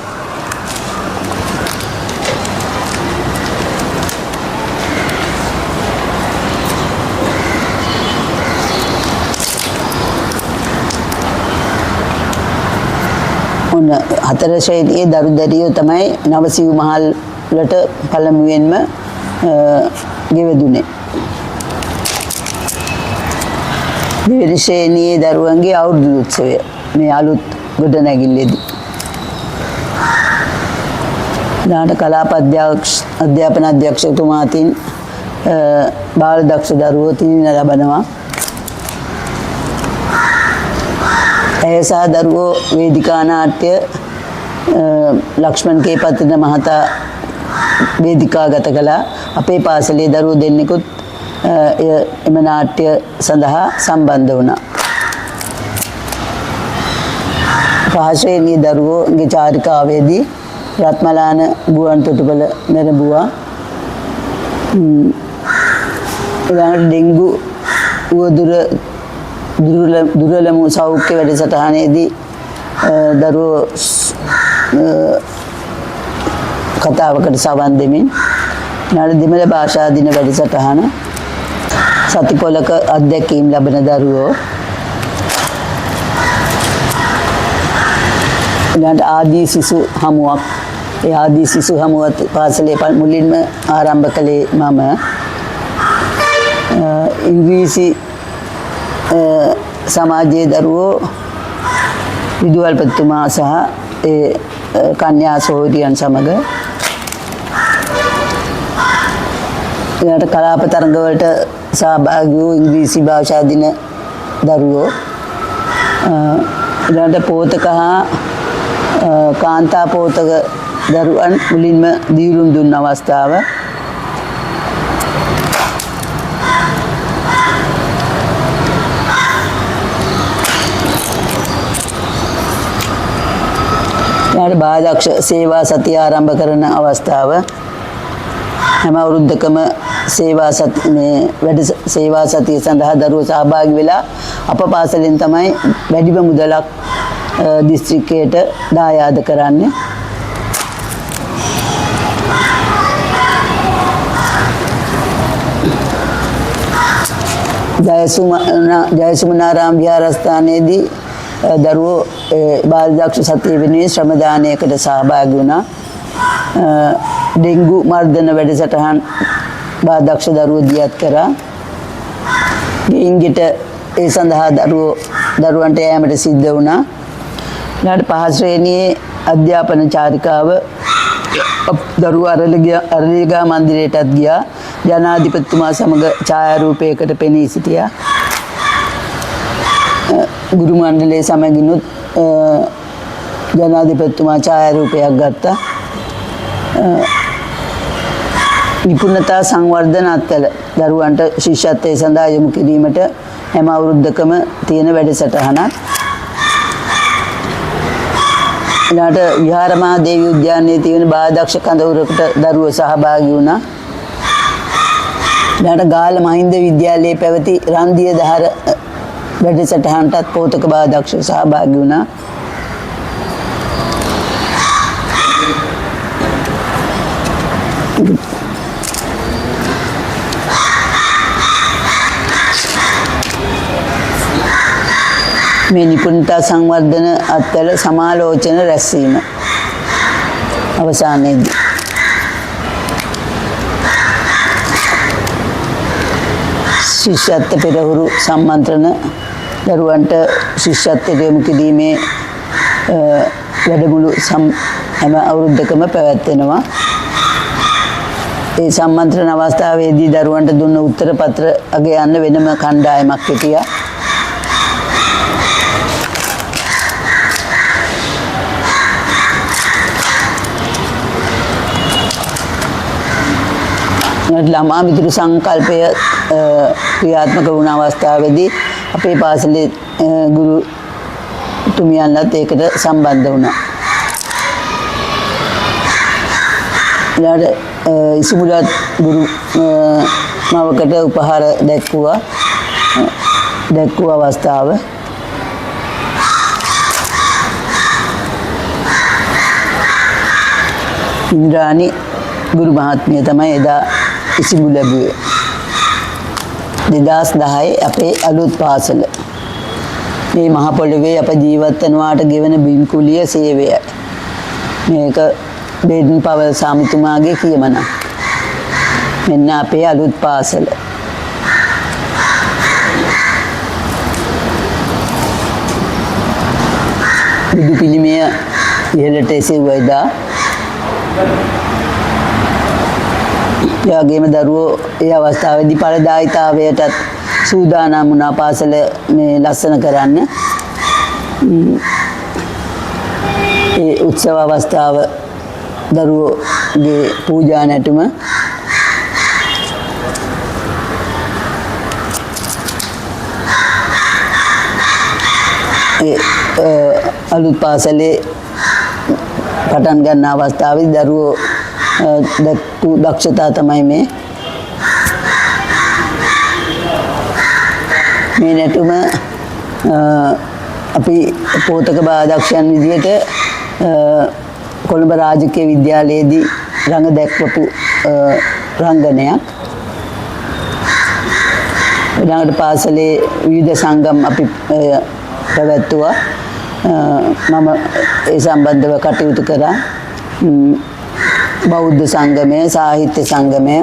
ඔන්න 4 ශ්‍රේණියේ දරු දැරියෝ තමයි නවසිව් මහල්ලට පළමුවෙන්ම ගෙවදුනේ. දෙවෙනි ශ්‍රේණියේ දරුවන්ගේ අවුරුදු උත්සවය මේ අලුත් ගොඩනැගිල්ලේදී. ඊළඟට කලාප අධ්‍යාපන අධ්‍යක්ෂකතුමාටින් බාල දක්ෂ දරුවෝ තිනින ලබනවා. ඇය සහ දරුවෝ වේදිකා නාට්‍ය ලක්ෂ්මන් කේපතින මහතා වේදිකාගත කළා. අපේ පාසලේ දරුවෝ දෙන්නෙකුත් එම නාට්‍ය සඳහා සම්බන්ධ වුණා. පහශ්‍රේණියේ දරුවෝගේ චාරිකාවේදී රත්මලාන ගුවන් තොටුපළ නැරඹුවා. ඊළඟට ඩෙන්ගු දුරලමු සෞඛ්‍ය වැඩසටහනේදී දරුවෝ කතාවකට සවන් දෙමින් ඊළඟ දෙමළ භාෂා දින වැඩසටහන සතිපොලක අත්දැකීම් ලබන දරුවෝ ඊළඟ ආදී සිසු හමුවක් ඒ ආදී සිසු හමුවත් පාසලේ මුලින්ම ආරම්භ කළේ මම ඉංග්‍රීසි සමාජයේ දරුවෝ විදුහල්පතිතුමා සහ ඒ කන්‍යා සහෝදරියන් සමග ඊළඟ කලාප තරඟ වලට සහභාගී වූ ඉංග්‍රීසි භාෂා දින දරුවෝ ඊළඟ පෝතක හා කාන්තා පෝතක දරුවන් මුලින්ම දීරුම් දුන්න අවස්ථාව ඊළඟ බාලදක්ෂ සේවා සතිය ආරම්භ කරන අවස්ථාව හැම අවුරුද්දකම සේවා සතිය සඳහා දරුවෝ සහභාගී වෙලා අප පාසලෙන් තමයි වැඩිම මුදලක් දිස්ත්‍රික්කයට දායාද කරන්නේ. ජයසුමනාරාම විහාරස්ථානයේදී දරුවෝ බාලදක්ෂ සතිය වෙනුවෙන් ශ්‍රම දානයකට සහභාගී වුණා. ඩෙන්ගු මර්ධන වැඩසටහන් බාලදක්ෂ දරුවෝ දියත් කරා. ගෙයින්ගෙට ඒ සඳහා දරුවන්ට යෑමට සිද්ධ වුණා. ඊළඟ පහ ශ්‍රේණියේ අධ්‍යාපන චාරිකාව දරුවෝ අරලියගා මන්දිරයටත් ගියා. ජනාධිපතිතුමා සමග ඡායාරූපයකට පෙනී සිටියා. ගුරු මණ්ඩලයේ සමගිනුත් ජනාධිපතිතුමා ඡායාරූපයක් ගත්තා. නිපුණතා සංවර්ධන අත්වල දරුවන්ට ශිෂ්‍යත්වයේ සඳහා යොමු කිරීමට හැම අවුරුද්දකම තියෙන වැඩසටහනක්. ඊළඟට විහාරමහා දේවී උද්‍යානයේ තියෙන බාලදක්ෂ කඳවුරකට දරුවෝ සහභාගී වුණා. ඊළඟට ගාල්ල මහින්ද විද්‍යාලයේ පැවති රන්දිය දහර වැඩසටහනටත් පෝතක බාලදක්ෂ සහභාගී වුණා. මේ නිපුණතා සංවර්ධන අත්වල සමාලෝචන රැස්වීම අවසානයේදී ශිෂ්‍යත්ව පෙරහුරු සම්මන්ත්‍රණ දරුවන්ට ශිෂ්‍යත්වයට යොමු කිරීමේ වැඩමුළු හැම අවුරුද්දකම පැවැත්වෙනවා. ඒ සම්මන්ත්‍රණ අවස්ථාවේදී දරුවන්ට දුන්න උත්තර පත්‍ර අගයන්න වෙනම කණ්ඩායමක් හිටියා. ළමා මිතුරු සංකල්පය ක්‍රියාත්මක වුණ අවස්ථාවේදී අපේ පාසලේ ගුරු තුමියන්ලත් ඒකට සම්බන්ධ වුණා. ඊළඟ ඉසිමුලත් ගුරු මවකට උපහාර දැක්වූ අවස්ථාව ඉන්ද්‍රාණි ගුරු මහත්මිය තමයි එදා ඉසිමු ලැබුවේ. 2010 අපේ අලුත් පාසල. මේ මහ පොළොවේ අප ජීවත් වෙනවාට ගෙවන බිම්කුලිය සේවයයි. මේක බෙඩන් පවල් සාමිතුමාගේ කියමන. මෙන්න අපේ අලුත් පාසල. බුදු පිළිමය ඉහළට එසෙව්වයිදා. ඒ වගේම දරුවෝ ඒ අවස්ථාවේදී ඵලදායීතාවයටත් සූදානම් වුණා පාසල මේ ලස්සන කරන්න. ඒ උත්සව අවස්ථාව දරුවෝගේ පූජා නැටුම අලුත් පාසලේ පටන් ගන්න අවස්ථාවේදී දරුවෝ දක්ෂතා තමයි මේ නැටුම අපි පෝතක බාදක්ෂයන් විදිහට කොළඹ රාජකීය විද්‍යාලයේදී රඟ දැක්වපු රංගනයක්. ඊළඟට පාසලේ විවිධ සංගම් අපි පැවැත්තුවා. මම ඒ සම්බන්ධව කටයුතු කරා. බෞද්ධ සංගමය, සාහිත්‍ය සංගමය,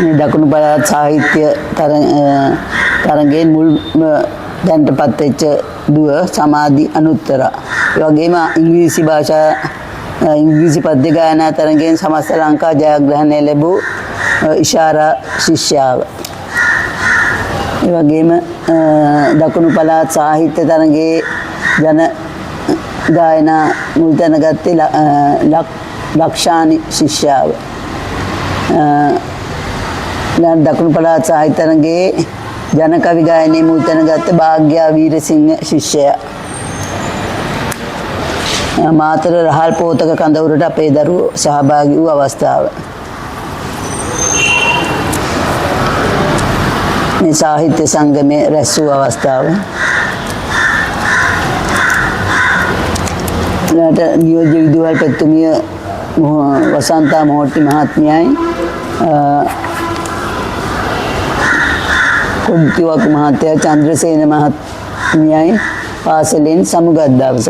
මේ දකුණු පළාත් සාහිත්‍ය තරඟයෙන් මුල් දැන්ටපත් වෙච්ච දුව සමාධි අනුත්තර. ඒ වගේම ඉංග්‍රීසි භාෂා ඉංග්‍රීසි පද්‍ය ගායනා තරඟයෙන් සමස්ත ලංකා ජයග්‍රහණය ලැබූ ඉෂාරා ශිෂ්‍යාව. ඒ වගේම දකුණු පළාත් සාහිත්‍ය තරඟයේ ජන ගායනා මුල් තැන ගත්තේ ලක්ෂානි ශිෂ්‍යාව. දකුණු පළාත් සාහිත්‍ය තරඟයේ ජන කවි ගායනයේ මුල් තැන ගත්ත භාග්‍යා වීරසිංහ ශිෂ්‍යයා. මාතර රහල් පෝතක කඳවුරට අපේ දරුවෝ සහභාගී වූ අවස්ථාව. මේ සාහිත්‍ය සංගමයේ රැස් වූ අවස්ථාව. ඊට නියෝජ්‍ය විදුහල් පෙතුමිය වසන්තා මෝට්ටි මහත්මියයි කොඩ්තිවක මහත්තයා චන්ද්‍රසේන මහත්මියයි පාසලෙන් සමුගත් දවස.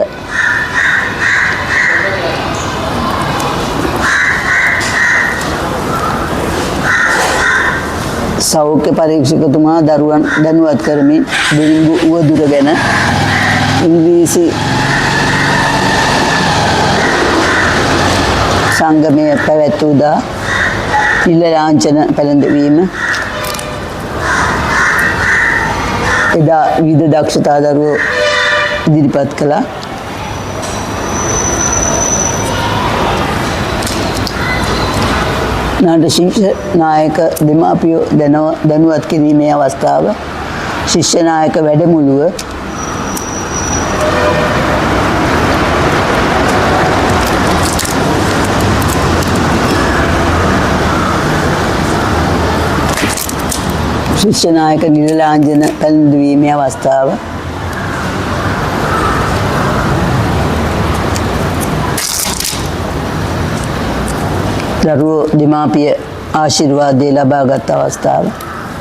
සෞඛ්‍ය පරීක්ෂකතුමා දරුවන් දැනුවත් කරමින් ඩෙන්ගු උවදුර ගැන ඉංග්‍රීසි සංගමයේ පැවැත්වුදා නිල ලාංඡන පැළඳවීම එදා විවිධ දක්ෂතා දරුවෝ ඉදිරිපත් කළා. නාට ශිෂ්‍ය නායක දෙමාපියෝ දැනුවත් කිරීමේ අවස්ථාව. ශිෂ්‍ය නායක වැඩමුළුව ශිෂ්‍ය නායක නිලලාංජන පැළඳවීමේ අවස්ථාව. දරුවෝ දෙමාපිය ආශිර්වාදය ලබාගත් අවස්ථාව.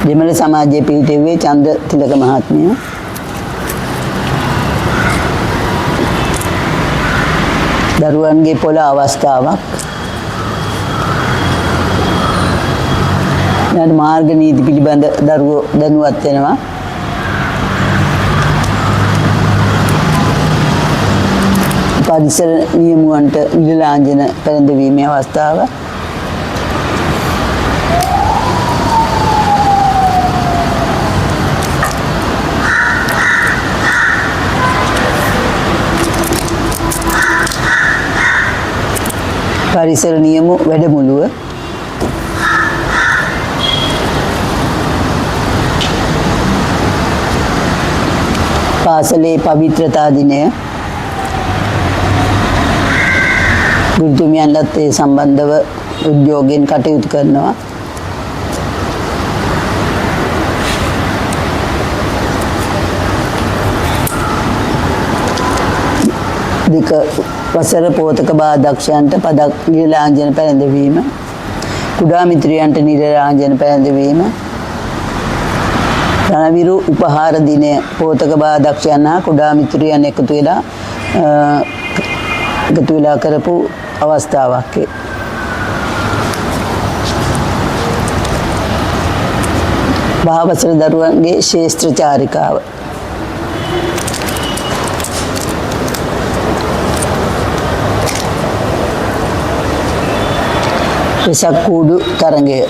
දෙමළ සමාජයේ පිහිටුවේ චන්ද තිලක මහත්මිය. දරුවන්ගේ පොළ අවස්ථාවක්. ඊට මාර්ග නීති පිළිබඳ දරුවෝ දැනුවත් වෙනවා. පරිසර නියමුවන්ට නිලලාංජන පැළඳවීමේ අවස්ථාව. පරිසර නියමු වැඩමුළුව පාසලේ පවිත්‍රතා දිනය ගුරුතුමියන්ලත් ඒ සම්බන්ධව උද්‍යෝගයෙන් කටයුතු කරනවා. දෙක වසර පෝතක බාධක්ෂයන්ට පදක් නිරලාංජන පැළඳවීම, කුඩා මිත්‍රයන්ට නිරලාංජන පැළඳවීම, රණවිරු උපහාර දිනය පෝතක බාධක්ෂයන් හා කුඩා මිත්‍රයන් එකතු වෙලා කරපු අවස්ථාවක්. භාවසර දරුවන්ගේ ශේෂ්ත්‍ර චාරිකාව. වෙසක් කූඩු තරඟය.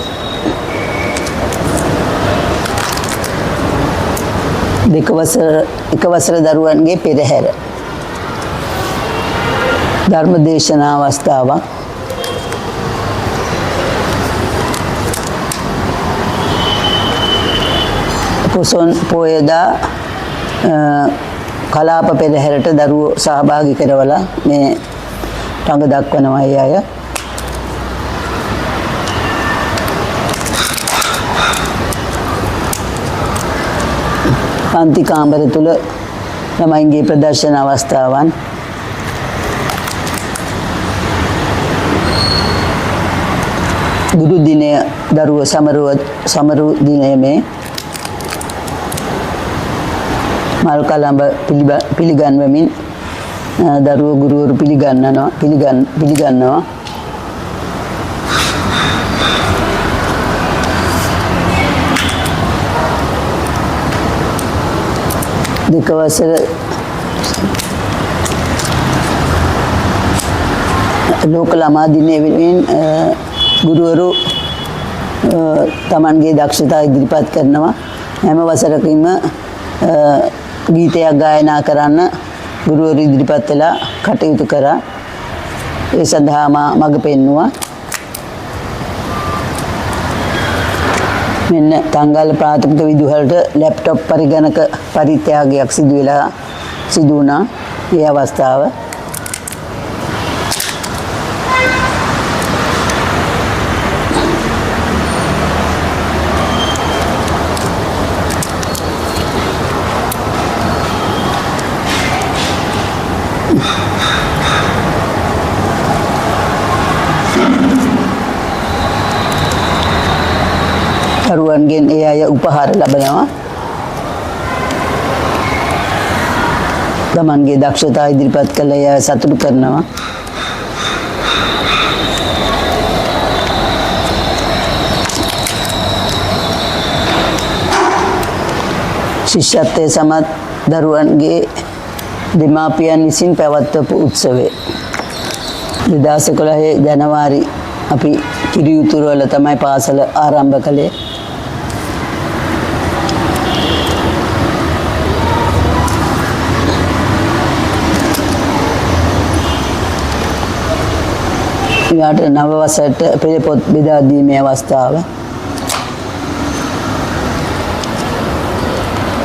එක වසර දරුවන්ගේ පෙරහැර. ධර්ම දේශනා අවස්ථාවක්. පොසොන් පෝයදා කලාප පෙරහැරට දරුවෝ සහභාගී කරවලා මේ රඟ දක්වනවා අය. පන්ති කාමර තුල ළමයින්ගේ ප්‍රදර්ශන අවස්ථාවන්. ගුරු දිනය දරුවෝ සමරු දිනයේ මේ මල් කලඹ පිළිගන්වමින් දරුවෝ ගුරුවරු පිළිගන්නවා. දෙක වසර ලෝක ළමා දිනය වෙනුවෙන් ගුරුවරු තමන්ගේ දක්ෂතා ඉදිරිපත් කරනවා. හැම වසරකින්ම ගීතයක් ගායනා කරන්න ගුරුවරු ඉදිරිපත් වෙලා කටයුතු කරා. ඒ සඳහා මඟ පෙන්නුවා. මෙන්න තංගල්ල ප්‍රාථමික විදුහලට ලැප්ටොප් පරිගණක පරිත්‍යාගයක් සිදු වුණා. මේ අවස්ථාව දරුවන්ගෙන් ඒ අය උපහාර ලබනවා. තමන්ගේ දක්ෂතා ඉදිරිපත් කළ අය සතුටු කරනවා. ශිෂ්‍යත්වයේ සමත් දරුවන්ගේ දෙමාපියන් විසින් පැවැත්වපු උත්සවය 2011 ජනවාරි අපි කිරියුතුර වල තමයි පාසල ආරම්භ කළේ. ඊට නව වසරට පෙරපොත් බෙදා දීමේ අවස්ථාව.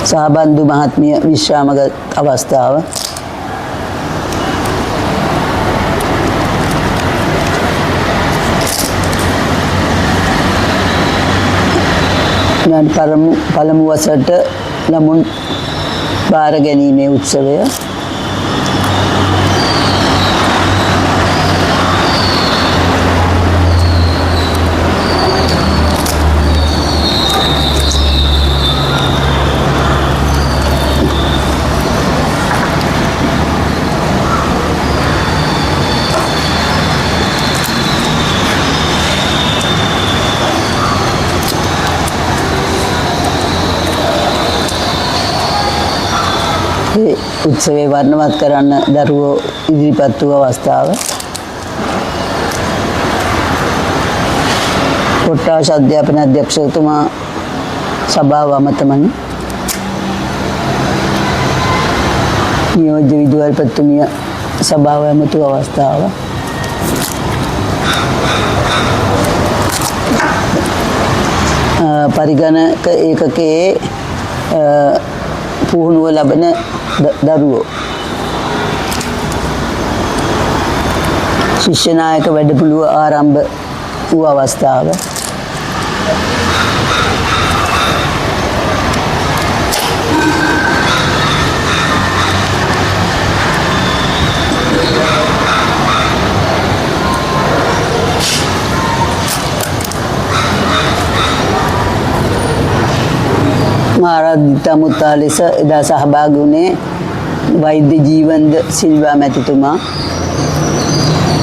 සහබන්දු මහත්මිය විශ්‍රාමගත අවස්ථාව. පළමු වසරට ළමුන් බාර ගැනීමේ උත්සවය. උත්සවයේ වර්ණවත් කරන්න දරුවෝ ඉදිරිපත් වූ අවස්ථාව. කොට්ටාශ අධ්‍යාපන අධ්‍යක්ෂකතුමා සභාව අමතමනි. නියෝජ්‍ය විදුහල්පතිතුමිය සභාව ඇමතු අවස්ථාව. පරිගණක ඒකකයේ පුහුණුව ලබන දරුවෝ. ශිෂ්‍ය නායක වැඩපිළිවෙළ ආරම්භ වූ අවස්ථාව. ආරාධිතා මුත්තා ලෙස එදා සහභාගී වුණේ වෛද්‍ය ජීවන්ද සිල්වා මැතිතුමා,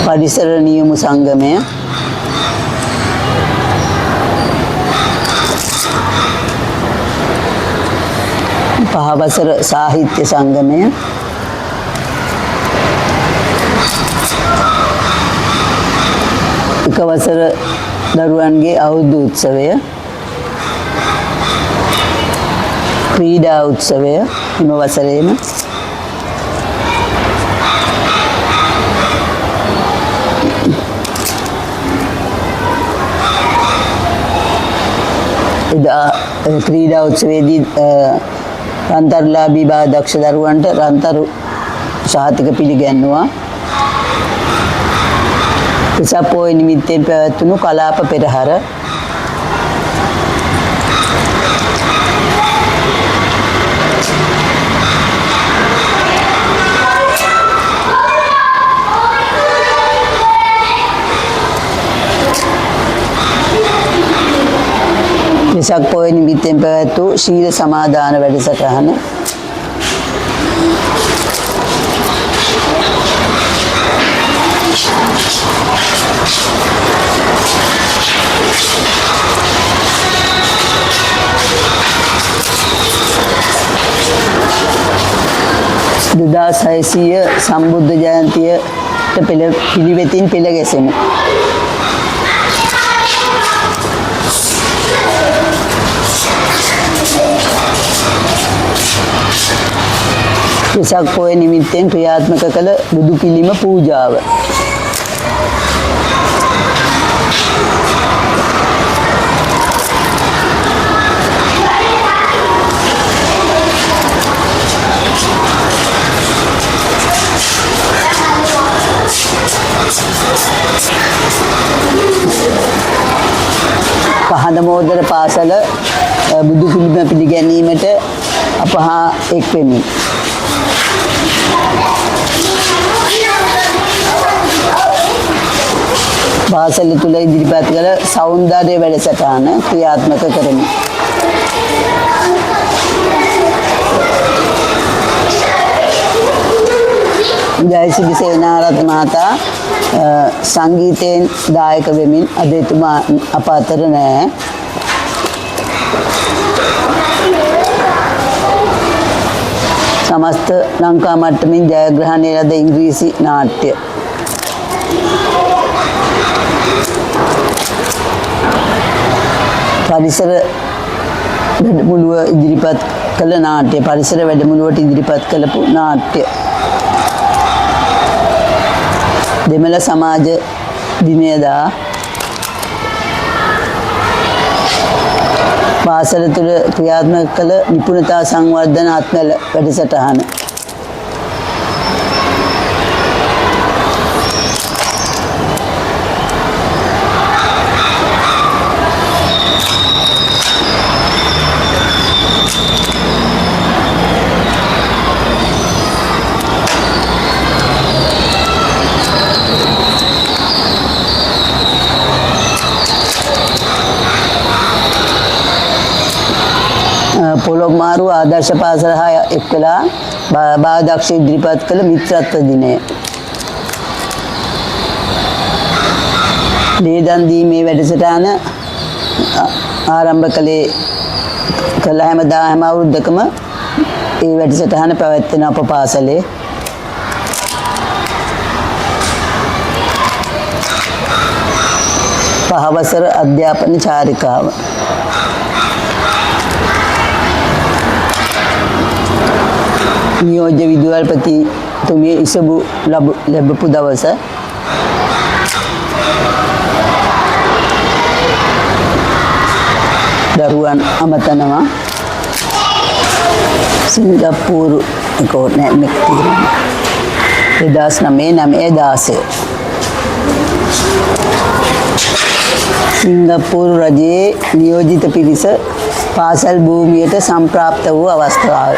පරිසර නියම සංගමය, පහවසර සාහිත්‍ය සංගමය, එක වසර දරුවන්ගේ අවුරුදු උත්සවය, ක්‍රීඩා උත්සවය හිම වසරේම, එදා ක්‍රීඩා උත්සවයේදී රන්තරුලාභී බව දක්ෂ දරුවන්ට රන්තරු සහතික පිළිගැන්වුවා. වෙසක් පොහොය නිමිත්තෙන් පැවැත්වුණු කලාප පෙරහර, වෙසක් පොහොය නිමිත්තෙන් පැවැත් වූ ශීල සමාදාන වැඩසටහන, දෙදාස් 600 සම්බුද්ධ ජයන්තියට පිළිවෙතින් පෙළ ගැසෙන වෙසක් පොහොය නිමිත්තෙන් ක්‍රියාත්මක කළ බුදු පිළිම පූජාව, පහඳ මෝදර පාසල බුදු පිළිම පිළිගැනීමට අප හා එක් වෙමි. පාසල තුළ ඉදිරිපත් කළ සෞන්දර්ය වැඩසටහන ක්‍රියාත්මක කරමි. ජයසිරි සේනාරත් මහතා සංගීතයෙන් දායක වෙමින් අද එතුමා අප අතර නැහැ. සමස්ත ලංකා මට්ටමින් ජයග්‍රහණය ලද ඉංග්‍රීසි නාට්‍ය, පරිසර වැඩමුළුව ඉදිරිපත් කළ නාට්‍ය, පරිසර වැඩමුළුවට ඉදිරිපත් කළපු නාට්‍ය, දෙමළ සමාජ දිනයදා පාසල තුළ ක්‍රියාත්මක කළ නිපුණතා සංවර්ධන අත්මැල වැඩසටහන, පොළොමාරු ආදර්ශ පාසල හා එක් වෙලා බාලදක්ෂ ඉදිරිපත් කළ මිත්‍රත්ව දිනය, දේදන් දීමේ වැඩසටහන ආරම්භ කළ හැම අවුරුද්දකම ඒ වැඩසටහන පැවැත්වෙන අප පාසලේ. පහවසර අධ්‍යාපන චාරිකාව, නියෝජ්‍ය විදුහල්පතිතුමිය ඉසබු ලැබපු දවස, දරුවන් අමතනවා, සිංගප්පූරු 2009 සිංගප්පූරු රජයේ නියෝජිත පිරිස පාසල් භූමියට සම්ප්‍රාප්ත වූ අවස්ථාව.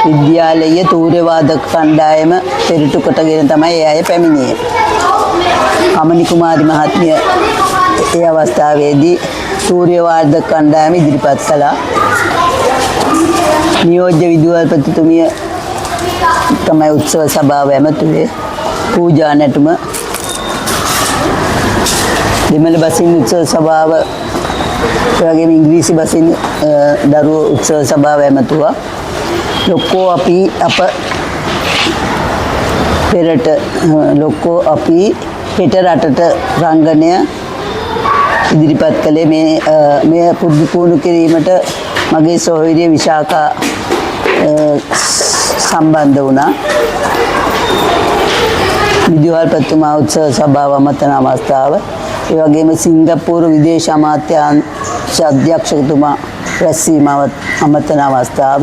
විද්‍යාලයේ තූර්යවාදක කණ්ඩායම පෙරටු කොටගෙන තමයි අය පැමිණියේ. අමනි කුමාරි මහත්මිය ඒ අවස්ථාවේදී සූර්යවාර්ධක කණ්ඩායම ඉදිරිපත් කළා. නියෝජ්‍ය විදුහල්පතිතුමිය තමයි උත්සව සභාව ඇමතුවේ. පූජා නැටුම දෙමළ බසින් උත්සව සභාව වගේම ඉංග්‍රීසි බසින් දරුවෝ උත්සව සභාව ඇමතුවා. ලොක්කෝ අපි අප පෙරට ලොක්කෝ අපි හෙට රටට රංගනය ඉදිරිපත් කළේ මේ පුරුදු පුහුණු කිරීමට මගේ සොහොයුරිය විශාකා සම්බන්ධ වුණා. විදුහල්පතිතුමා උත්සව සභාව අමතන අවස්ථාව, ඒ වගේම සිංගප්පූරු විදේශ අමාත්‍යාංශ අධ්‍යක්ෂකතුමා රැස්වීම අමතන අවස්ථාව.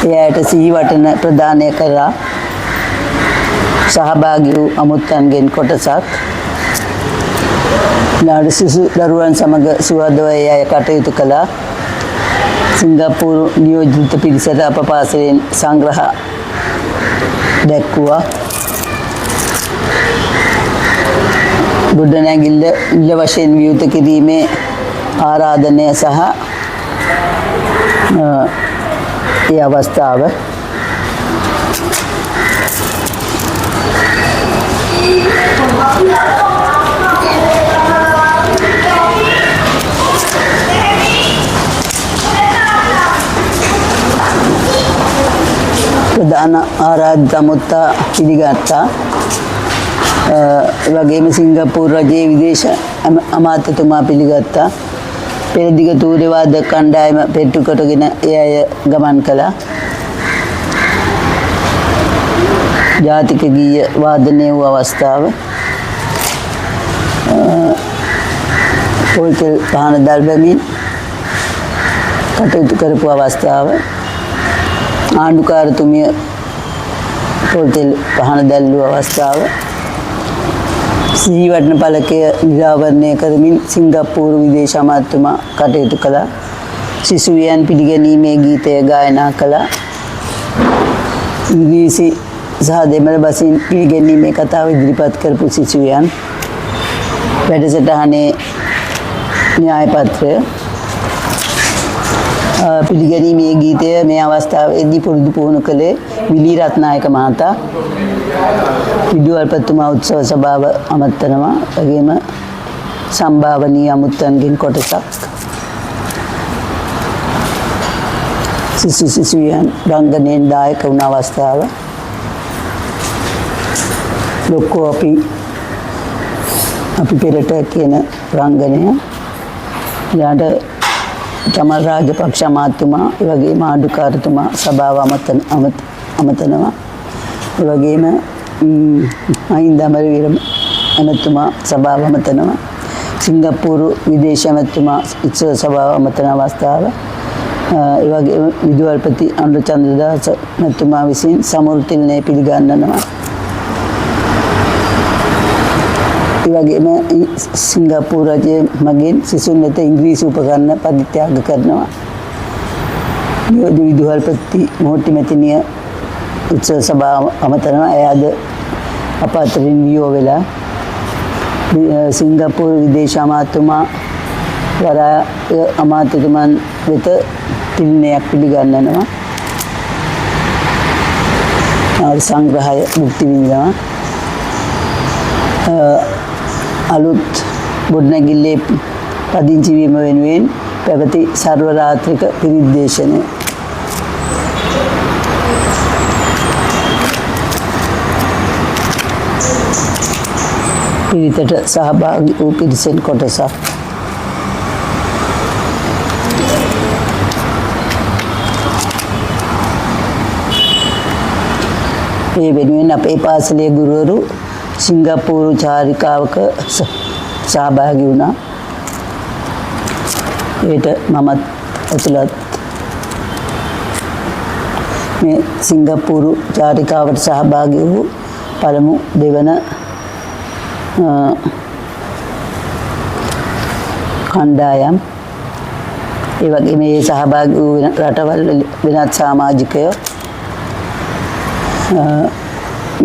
එයාට සිහිවටන ප්‍රදානය කළා. සහභාගී වූ අමුත්තන්ගෙන් කොටසක් ලාඩ සිසු දරුවන් සමග සුවදව එය කටයුතු කළා. සිංගප්පූරු නියෝජිත පිරිසට අප පාසලෙන් සංග්‍රහ දැක්වුවා. ගොඩනැගිල්ල ඉල්ල වශයෙන් විවෘත කිරීමේ ආරාධනය සහ ඒ අවස්ථාව ප්‍රධාන ආරාධිත අමුත්තා පිළිගත්තා. වගේම සිංගප්පූරු රජයේ විදේශ අමාත්‍යතුමා පිළිගත්තා. පෙරදිග තූර්යවාදක කණ්ඩායම පෙට්ටු කොටගෙන ඒ අය ගමන් කළා. ජාතික ගීය වාදනය වූ අවස්ථාව, පොල්තෙල් පහන දල්බමින් කටයුතු කරපු අවස්ථාව, ආණ්ඩුකාරතුමිය පොල්තෙල් පහන දැල්වූ අවස්ථාව, සිහිවටන පළකය නිරාවරණය කරමින් සිංගප්පූරු විදේශ අමාත්‍යතුමා කටයුතු කළා. සිසුවියන් පිළිගැනීමේ ගීතය ගායනා කළා. ඉංග්‍රීසි සහ දෙමළ බසින් පිළිගැනීමේ කතාව ඉදිරිපත් කරපු සිසුවියන්, වැඩසටහනේ න්‍යාය පත්‍රය, පිළිගැනීමේ ගීතය මේ අවස්ථාවේදී පුරුදු පුහුණු කළේ විලී රත්නායක මහතා. විදුහල්පතිතුමා උත්සව සභාව අමතනවා. වගේම සම්භාවනීය අමුත්තන්ගෙන් කොටසක් සිසුවියන් රංගනයෙන් දායක වුණ අවස්ථාව. ලොක්කෝ අපි පෙරට කියන රංගනය යාට චමල් රාජපක්ෂ අමාත්‍යතුමා, ඒ වගේම ආණ්ඩුකාරතුමා සභාව අමතනවා. ඒ වගේම මහින්ද අමරවීර ඇමතුමා සභාව අමතනවා. සිංගප්පූරු විදේශ ඇමතුමා උත්සව සභාව අමතන අවස්ථාව. ඒ වගේම විදුහල්පති අනුර චන්ද්‍රදාස ඇමතුමා විසින් සමෘතිල්නේ පිළිගන්නනවා. ඒ වගේම සිංගප්පූරු රජයේ මගින් සිසුන් වෙත ඉංග්‍රීසි උපකරණ පරිත්‍යාග කරනවා. නියෝජ්‍ය විදුහල්පති මොහොටි මෙතිනිය උත්සව සභාව අමතනවා. එය අද අප අතරින් වියෝ වෙලා. සිංගප්පූරු විදේශ අමාත්‍යතුමා වරාය අමාත්‍යතුමන් වෙත තිළිණයක් පිළිගන්නනවා. සංග්‍රහය මුක්ති විඳිනවා. අලුත් ගොඩනැගිල්ලේ පදිංචි වීම වෙනුවෙන් පැවති සර්ව රාත්‍රික පිරිද්දේශනය. පිරිතට සහභාගී වූ පිරිසෙන් කොටසක්. ඒ වෙනුවෙන් අපේ පාසලේ ගුරුවරු සිංගප්පූරු චාරිකාවක සහභාගී වුණා. ඒට මමත් ඇතුළත්. මේ සිංගප්පූරු චාරිකාවට සහභාගී වූ පළමු දෙවන කණ්ඩායම්, ඒ වගේම මේ සහභාගී වූ රටවල් වෙනත් සමාජිකයෝ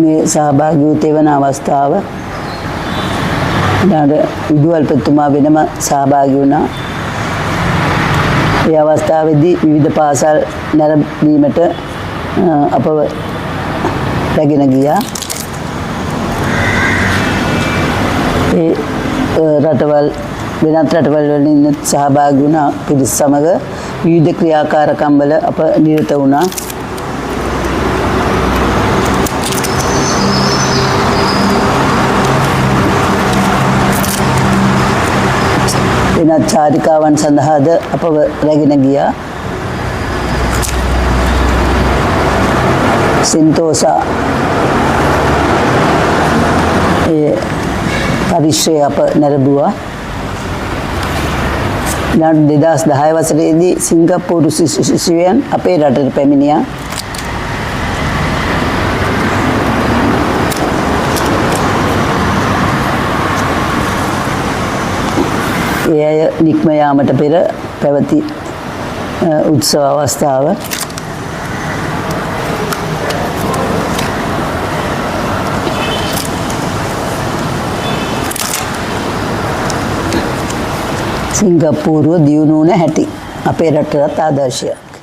මේ සහභාගී වූ තෙවන අවස්ථාව විදුහල්පතිතුමා වෙනම සහභාගී වුණා. ඒ අවස්ථාවේදී විවිධ පාසල් නැරඹීමට අපව රැගෙන ගියා. ඒ රටවල් වෙනත් රටවල් වලින් සහභාගී වුණ පිරිස් සමග විවිධ ක්‍රියාකාරකම් වල අප නිරත වුණා. වෙනත් චාරිකාවන් සඳහාද අපව රැගෙන ගියා. සෙන්තෝසා ඒ පරිශ්‍රය අප නැරඹුවා. 2010 වසරේදී සිංගප්පූරු ශිෂ්‍යයන් අපේ රටට පැමිණියා. ඒ අය නික්ම යාමට පෙර පැවති උත්සව අවස්ථාව. සිංගප්පූරුව දියුණු වුණ හැටි අපේ රටට ආදර්ශයක්.